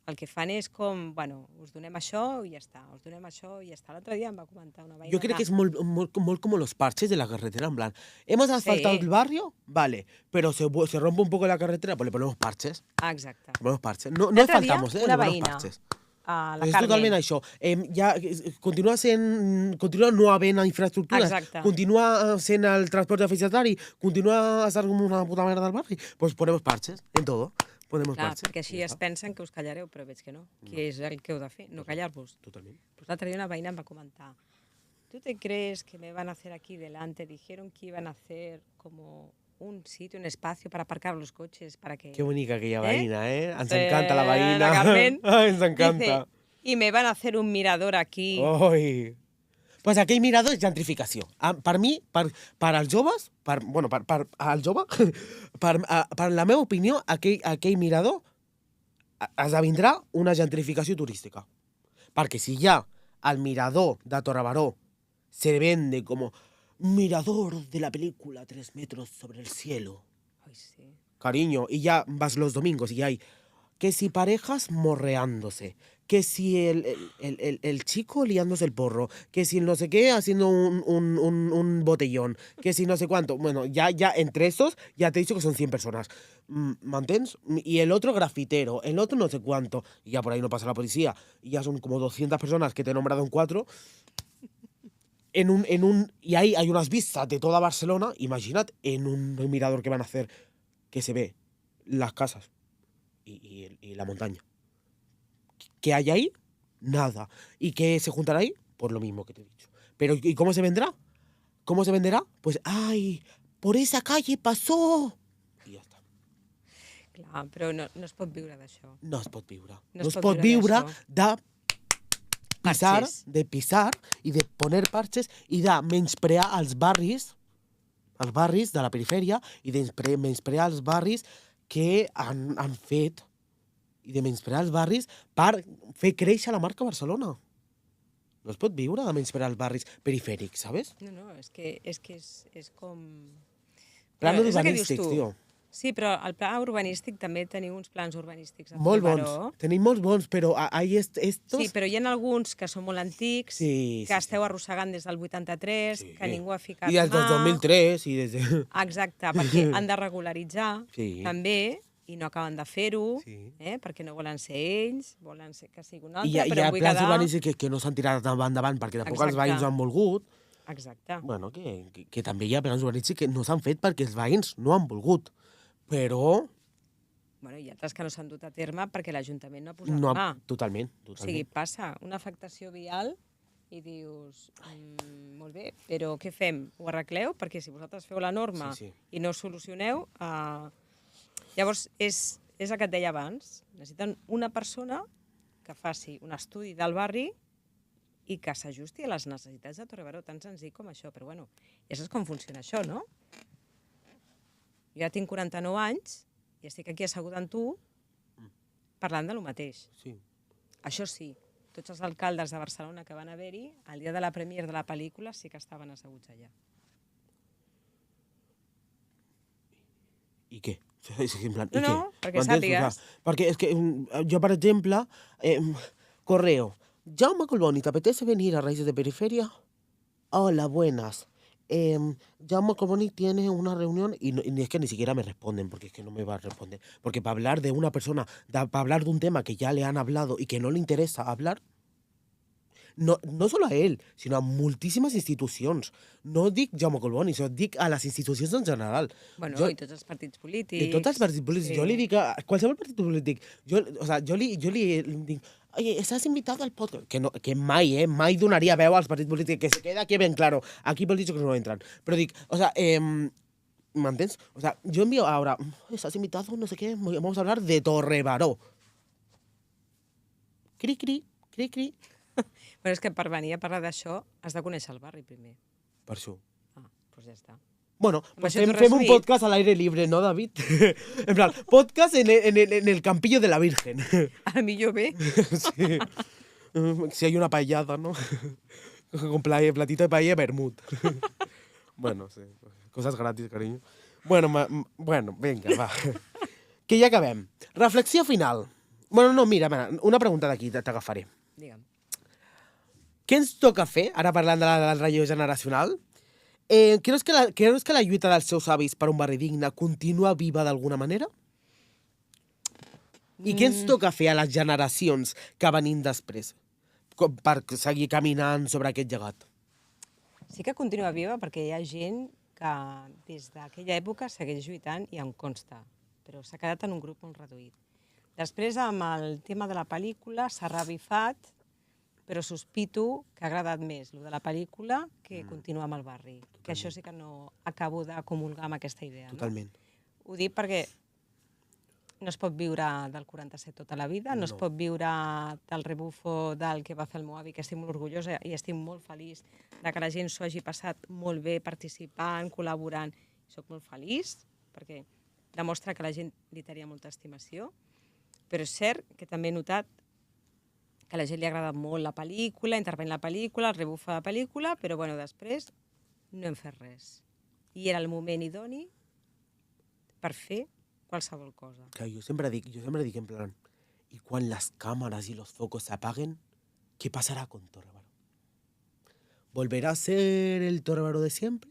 el que fan és com, bueno, us donem això i ja està, us donem això i ja està. L'altre dia em va comentar una veïna... Yo creo que es muy como los parches de la carretera, en plan, hemos asfaltado el barrio, vale, pero se rompe un poco la carretera, pues le ponemos parches. Exacte. Ponemos parches. No L'altre asfaltamos, dia, le una ponemos veïna, parches. la És Carmen. totalment això. Continua no havent infraestructures, Exacte. continua sent el transport deficitari, continua estar com una puta merda del barri, pues ponemos parches en todo. Ponemos Clar, parches. perquè així es pensen que us callareu, però veig que no. Que és el que heu de fer, no callar-vos. Totalment. Pues l'altre dia una veïna em va comentar, ¿tú te crees que me van a hacer aquí delante? Dijeron que iban a hacer como un sitio, un espacio para aparcar los coches, para que... Qué bonica aquella veïna, Ens encanta la La veïna. Carmen. Ens encanta. Dice, y me van a hacer un mirador aquí. Oi. Pues aquell mirador és gentrificació. Per mi, per als joves, per al jove, per la meva opinió, aquell mirador esdevindrà una gentrificació turística. Perquè si ja el mirador de Torre Baró se vende como mirador de la película 3 metros sobre el cielo. Ay, sí. Cariño, y ya vas los domingos y hay que si parejas morreándose, que si el chico liándose el porro, que si no sé qué haciendo un botellón, que si no sé cuánto. Bueno, ya entre esos ya te he dicho que son 100 personas. ¿Mantens? Y el otro grafitero, el otro no sé cuánto. Y ya por ahí no pasa la policía. Y ya son como 200 personas que te he nombrado en 4. Y ahí hay unas vistas de toda Barcelona. Imaginad en un mirador que van a hacer que se ve las casas y la montaña. ¿Qué hay ahí? Nada. ¿Y qué se juntará ahí? Pues lo mismo que te he dicho. Pero ¿y cómo se vendrá? ¿Cómo se venderá? Pues, ¡ay! Por esa calle pasó. I ja està. Clar, però no es pot viure d'això. No es pot viure. No es pot viure de pisar i de poner parches i de menysprear els barris de la perifèria i de menysprear els barris que han fet i de menysprear els barris per fer créixer la marca Barcelona. No es pot viure de menysprear els barris perifèrics, ¿sabes? No, és que és com... Plans és el que urbanístics, dius tu. tio. Sí, però el pla urbanístic també teniu uns plans urbanístics a Molt Torre bons. Baró. Tenim molts bons, però hay estos... Sí, però hi ha alguns que són molt antics, Sí, que esteu arrossegant des del 83, que ningú ha ficat I des del 2003 i des de... Exacte, perquè han de regularitzar també i no acaben de fer-ho, Sí. perquè no volen ser ells, volen que sigui un altre, I hi però ha vull plans quedar... urbanístics que no s'han tirat endavant perquè tampoc els veïns ho han volgut. Exacte. Bueno, que també hi ha plans urbanístics que no s'han fet perquè els veïns no han volgut. Però... Bueno, hi ha altres que no s'han dut a terme perquè l'Ajuntament no ha posat No, mà. totalment. O sigui, passa una afectació vial i dius, molt bé, però què fem? Ho arregleu? Perquè si vosaltres feu la norma i no ho solucioneu... Llavors, és el que et deia abans. Necessiten una persona que faci un estudi del barri i que s'ajusti a les necessitats de Torre Baró, tan senzill com això. Però bueno, ja saps com funciona això, no? Jo ja tinc 49 anys i estic aquí assegut amb tu parlant de lo mateix. Sí. Això sí, tots els alcaldes de Barcelona que van haver-hi, el dia de la premiere de la pel·lícula sí que estaven asseguts allà. I què? En plan, No, perquè sàpigues. Perquè és que jo, per exemple, correo. Jaume Colboni, ¿te apetece venir a Raíces de Periferia? Hola, buenas. Jaume Colboni tiene una reunión y es que ni siquiera me responden, porque es que no me va a responder. Porque para hablar de una persona, para hablar de un tema que ya le han hablado y que no le interesa hablar, no solo a ell, sinó a moltíssimes institucions. No dic Jaume Colboni, sinó dic a les institucions en general. Bueno, i tots els partits polítics. I tots els partits polítics. Sí. Jo li dic a qualsevol partit polític, jo li dic, oye, estàs invitat al podcast. Que mai, mai donaria veu als partits polítics, que se queda aquí ben claro. Aquí polítics no entran. Però dic, ¿m'entens? Jo envío ahora, estás invitado, no sé qué, vamos a hablar de Torrebaró. Cri, cri, cri, cri. Però és que per venir a parlar d'això has de conèixer el barri primer. Per això. Doncs ja està. Bueno, pues fem un podcast al aire libre, ¿no, David? En plan, podcast en el campillo de la Virgen. A millor bé. Sí. Si hay una paellada, ¿no? Con platito de paella vermut. Bueno, sí. Cosas gratis, cariño. Bueno, venga, va. Que ja acabem. Reflexió final. Bueno, no, mira, una pregunta d'aquí t'agafaré. Digue'm. Què ens toca fer, ara parlant del relleu generacional? Creus que la lluita dels seus avis per un barri digne continua viva d'alguna manera? I què ens toca fer a les generacions que venim després per seguir caminant sobre aquest llegat? Sí que continua viva perquè hi ha gent que des d'aquella època segueix lluitant i em consta, però s'ha quedat en un grup molt reduït. Després, amb el tema de la pel·lícula, s'ha revifat, però sospito que ha agradat més el de la pel·lícula que continuar amb el barri. Totalment. Que això sí que no acabo de comulgar amb aquesta idea. Totalment. No? Ho dic perquè no es pot viure del 47 tota la vida, no es pot viure del rebufo del que va fer el meu avi, que estic molt orgullosa i estic molt feliç de que la gent s'ho hagi passat molt bé participant, col·laborant. Soc molt feliç perquè demostra que la gent li tenia molta estimació, però és cert que també he notat que a la gent li ha agradat molt la pel·lícula, intervenir la pel·lícula, el rebuf de la pel·lícula, però bueno, després no hem fet res. I era el moment idoni per fer qualsevol cosa. Clar, jo sempre dic en plan, i quan les càmeres i los focos s'apaguen, què passarà con Torrebaró? ¿Volverá a ser el Torrebaró de siempre?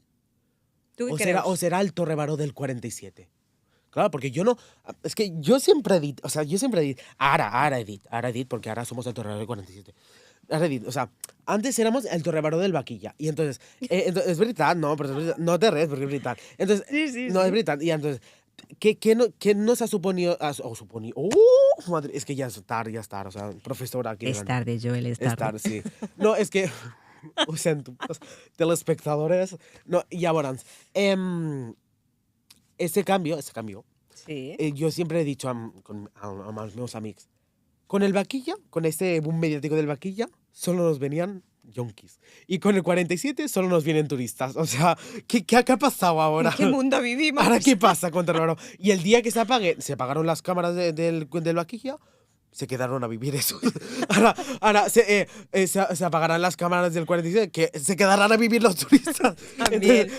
¿Tú qué crees? ¿O será el Torrebaró del 47? Claro, porque yo no... Es que yo siempre he dit... O sea, yo siempre he dit... Ahora he dit, porque ahora somos el Torrebaró del 47. Ahora he dit, o sea, antes éramos el Torrebaró del Vaquilla. Y entonces... es veritat, no, però és veritat, no té res, perquè és veritat. Entonces, sí. No, és veritat. Y entonces, ¿qué nos ha suponido... Madre, es que ya es tarde, o sea, profesora... Aquí, és tarde, Joel, és tarde. És tarde, sí. No, és que... Ho sento, telespectadores... No, llavors... Ese cambio, sí. Yo siempre he dicho a mis amigos, con el Vaquilla, con este boom mediático del Vaquilla, solo nos venían yonkis. Y con el 47 solo nos vienen turistas. O sea, ¿qué ha pasado ahora? ¿En qué mundo vivimos? ¿Ahora qué pasa con Torrebaró? Y el día que se apagaron las cámaras del Vaquilla, se quedaron a vivir eso. Ahora se apagarán las cámaras del 47, que se quedarán a vivir los turistas. Entonces,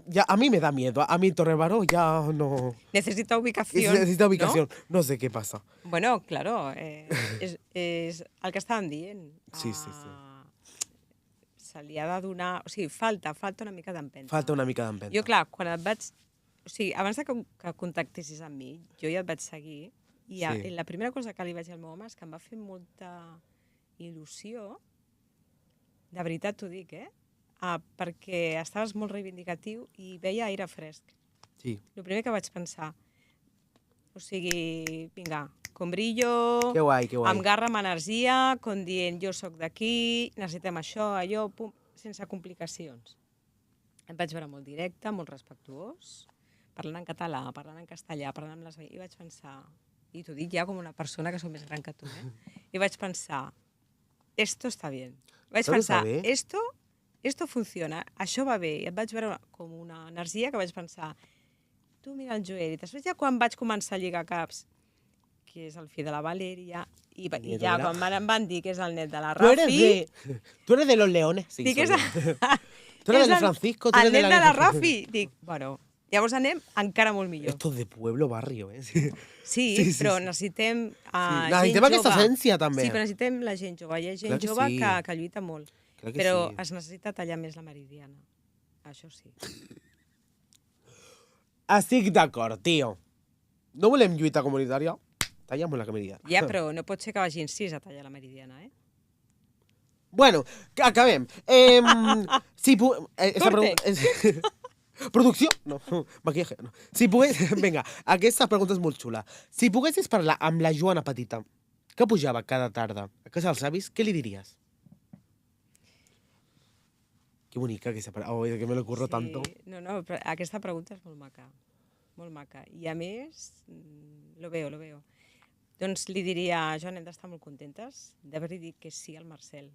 ya, a mí me da miedo. A mí Torrebaró ya no... Necesita ubicación. Necesita ubicación. No sé qué pasa. Bueno, claro, és el que estàvem dient. Sí. Se li ha de donar... O sigui, falta una mica d'empenta. Falta una mica d'empenta. Jo, clar, quan et vaig... O sigui, abans que contactessis amb mi, jo ja et vaig seguir. I la primera cosa que li vaig dir al meu home és que em va fer molta il·lusió, de veritat t'ho dic, perquè estaves molt reivindicatiu i veia aire fresc. Sí. El primer que vaig pensar, o sigui, vinga, con brillo, que guai. amb garra, amb energia, com dient jo sóc d'aquí, necessitem això, allò, pum, sense complicacions. Em vaig veure molt directe, molt respectuós, parlant en català, parlant en castellà, parlant amb les veïnes, i vaig pensar... I t'ho dic ja com una persona que sóc més gran que tu, I vaig pensar, esto está bien. Vaig pensar, esto funciona, això va bé. I et vaig veure com una energia que vaig pensar, tu mira el Joel. I després ja quan vaig començar a lligar caps, que és el fill de la Valèria, i ja quan em van dir que és el net de la Rafi... Tu eres de los Leones. Sí, tu eres de Francisco. El net de la Rafi. Dic, bueno... Llavors anem encara molt millor. Esto de pueblo, barrio, Sí, però necessitem gent jove. Necessitem aquesta essència, també. Sí, però necessitem la gent jove. Hi ha gent jove que lluita molt. Però es necessita tallar més la meridiana. Això sí. Estic d'acord, tio. No volem lluita comunitària? Tallem la meridiana. Ja, però no pot ser que vagin 6 a tallar la meridiana, eh? Bueno, acabem. Producció? No, maquillaje, no. Si pogués... Vinga, aquesta pregunta és molt xula. Si poguessis parlar amb la Joana petita, que pujava cada tarda a casa dels avis, què li diries? Que bonica aquesta pregunta. Oh, que me lo curro tanto. No, però aquesta pregunta és molt maca. Molt maca. I a més, lo veo. Doncs li diria, Joan, hem d'estar molt contentes d'haver-hi dit que sí al Marcel.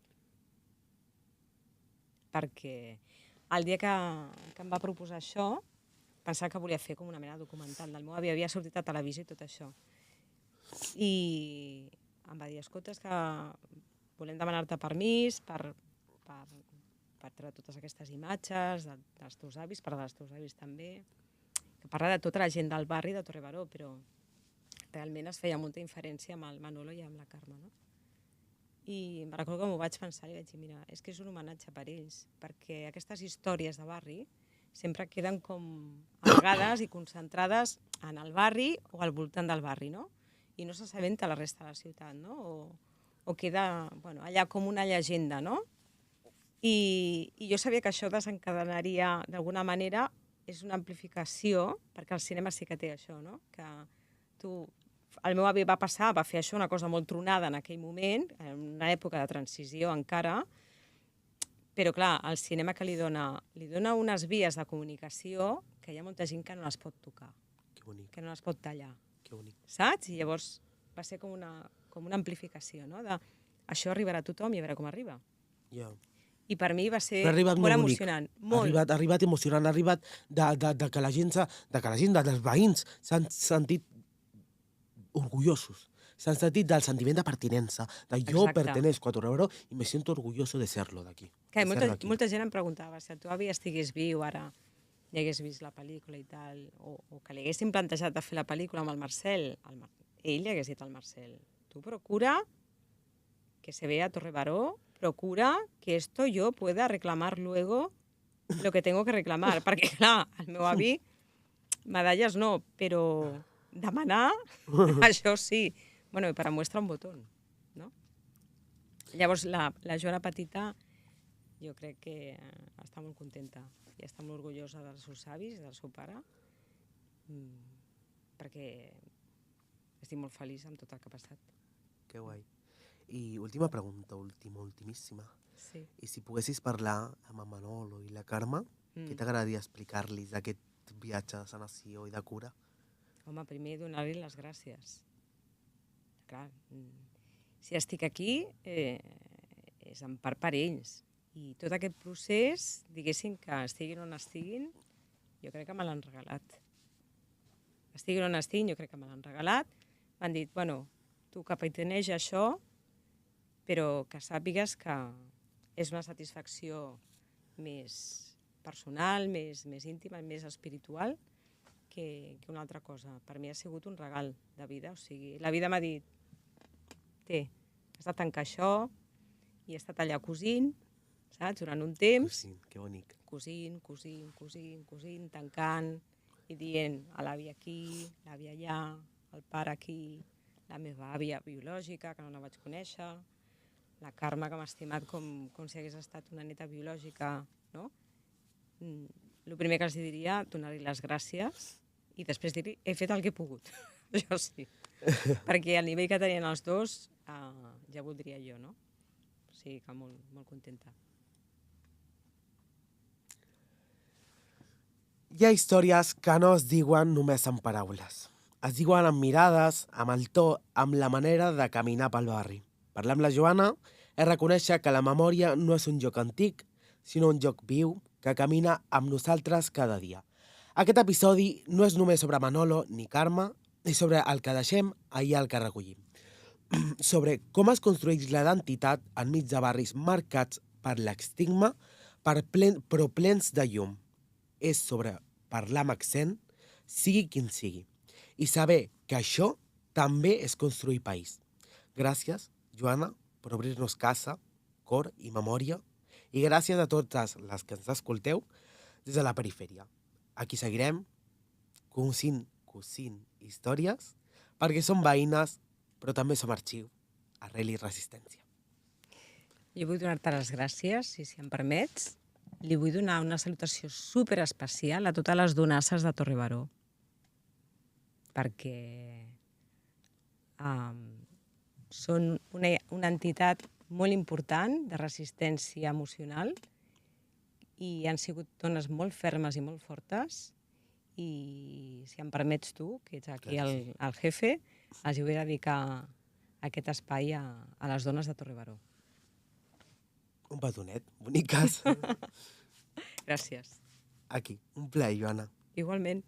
Perquè el dia que em va proposar això, pensava que volia fer com una mena de documental del meu avi, havia sortit a televisió i tot això. I em va dir, escolta, és que volem demanar-te permís per treure totes aquestes imatges dels teus avis, parlar dels teus avis també, que parla de tota la gent del barri de Torre Baró, però realment es feia molta inferència amb el Manolo i amb la Carme, no? I em recordo que m'ho vaig pensar i vaig dir, mira, és que és un homenatge per ells, perquè aquestes històries de barri sempre queden com amagades i concentrades en el barri o al voltant del barri, no? I no s'assabenta la resta de la ciutat, no? O queda allà com una llegenda, no? I jo sabia que això desencadenaria, d'alguna manera, és una amplificació, perquè el cinema sí que té això, no? Que el meu avi va fer això, una cosa molt tronada en aquell moment, en una època de transició encara, però clar, el cinema que li dona unes vies de comunicació que hi ha molta gent que no les pot tocar, que no les pot tallar, saps? I llavors va ser com una amplificació, no? Això arribarà a tothom i a veure com arriba. I per mi va ser molt emocionant. Ha arribat emocionant, ha arribat que la gent, dels veïns, s'han sentit orgullosos. S'han sentit del sentiment de pertinença, de jo pertenezco a Torre Baró i me siento orgulloso de serlo d'aquí. Molta gent em preguntava si el teu avi estigués viu ara, i hagués vist la pel·lícula i tal, o que li haguessin plantejat de fer la pel·lícula amb el Marcel, ell li hagués dit al Marcel, tu procura que se vea Torre Baró, procura que esto yo pueda reclamar luego lo que tengo que reclamar, perquè clar, el meu avi, medalles no, però demanar, això sí. Bueno, para muestra un botón, no? Llavors, la Joana petita, jo crec que està molt contenta i està molt orgullosa dels seus avis i del seu pare, perquè estic molt feliç amb tot el que ha passat. Que guai. I última pregunta, ultimíssima. Sí. I si poguessis parlar amb en Manolo i la Carme, què t'agradaria explicar-los d'aquest viatge de sanació i de cura? Home, primer donar-li les gràcies. Clar, si estic aquí és en part per ells. I tot aquest procés, diguéssim que estiguin on estiguin, jo crec que me l'han regalat. Estiguin on estiguin, jo crec que me l'han regalat. M'han dit, bueno, tu capitaneja això, però que sàpigues que és una satisfacció més personal, més íntima, més espiritual, que una altra cosa. Per mi ha sigut un regal de vida. O sigui, la vida m'ha dit, has de tancar això, i he estat allà cosint, saps? Durant un temps. Cosint, que bonic. Cosint, tancant, i dient a l'àvia aquí, l'àvia allà, el pare aquí, la meva àvia biològica, que no la vaig conèixer, la Carme, que m'ha estimat com si hagués estat una neta biològica, no? El primer que els diria, donar-li les gràcies i després dir-li, he fet el que he pogut. Això sí. Perquè al nivell que tenien els dos, ja voldria jo, no? O sigui que molt, molt contenta. Hi ha històries que no es diuen només amb paraules. Es diuen amb mirades, amb el to, amb la manera de caminar pel barri. Parlar amb la Joana és reconèixer que la memòria no és un joc antic, sinó un joc viu que camina amb nosaltres cada dia. Aquest episodi no és només sobre Manolo ni Carme, ni sobre el que deixem allà al que recollim. Sobre com es construeix la identitat enmig de barris marcats per l'estigma, però plens de llum. És sobre parlar amb accent, sigui quin sigui, i saber que això també és construir país. Gràcies, Joana, per obrir-nos casa, cor i memòria, i gràcies a totes les que ens escolteu. des de la perifèria. Aquí seguirem cosint històries, perquè som veïnes, però també som arxiu, arrel i resistència. Jo vull donar-te les gràcies, si em permets. Li vull donar una salutació superespecial a totes les donasses de Torre-Baró, perquè són una entitat molt important de resistència emocional i han sigut dones molt fermes i molt fortes i, si em permets tu, que ets aquí el jefe, els vull dedicar aquest espai a les dones de Torre-Baró. Un petonet, boniques. Gràcies. Aquí, un plaer, Joana. Igualment.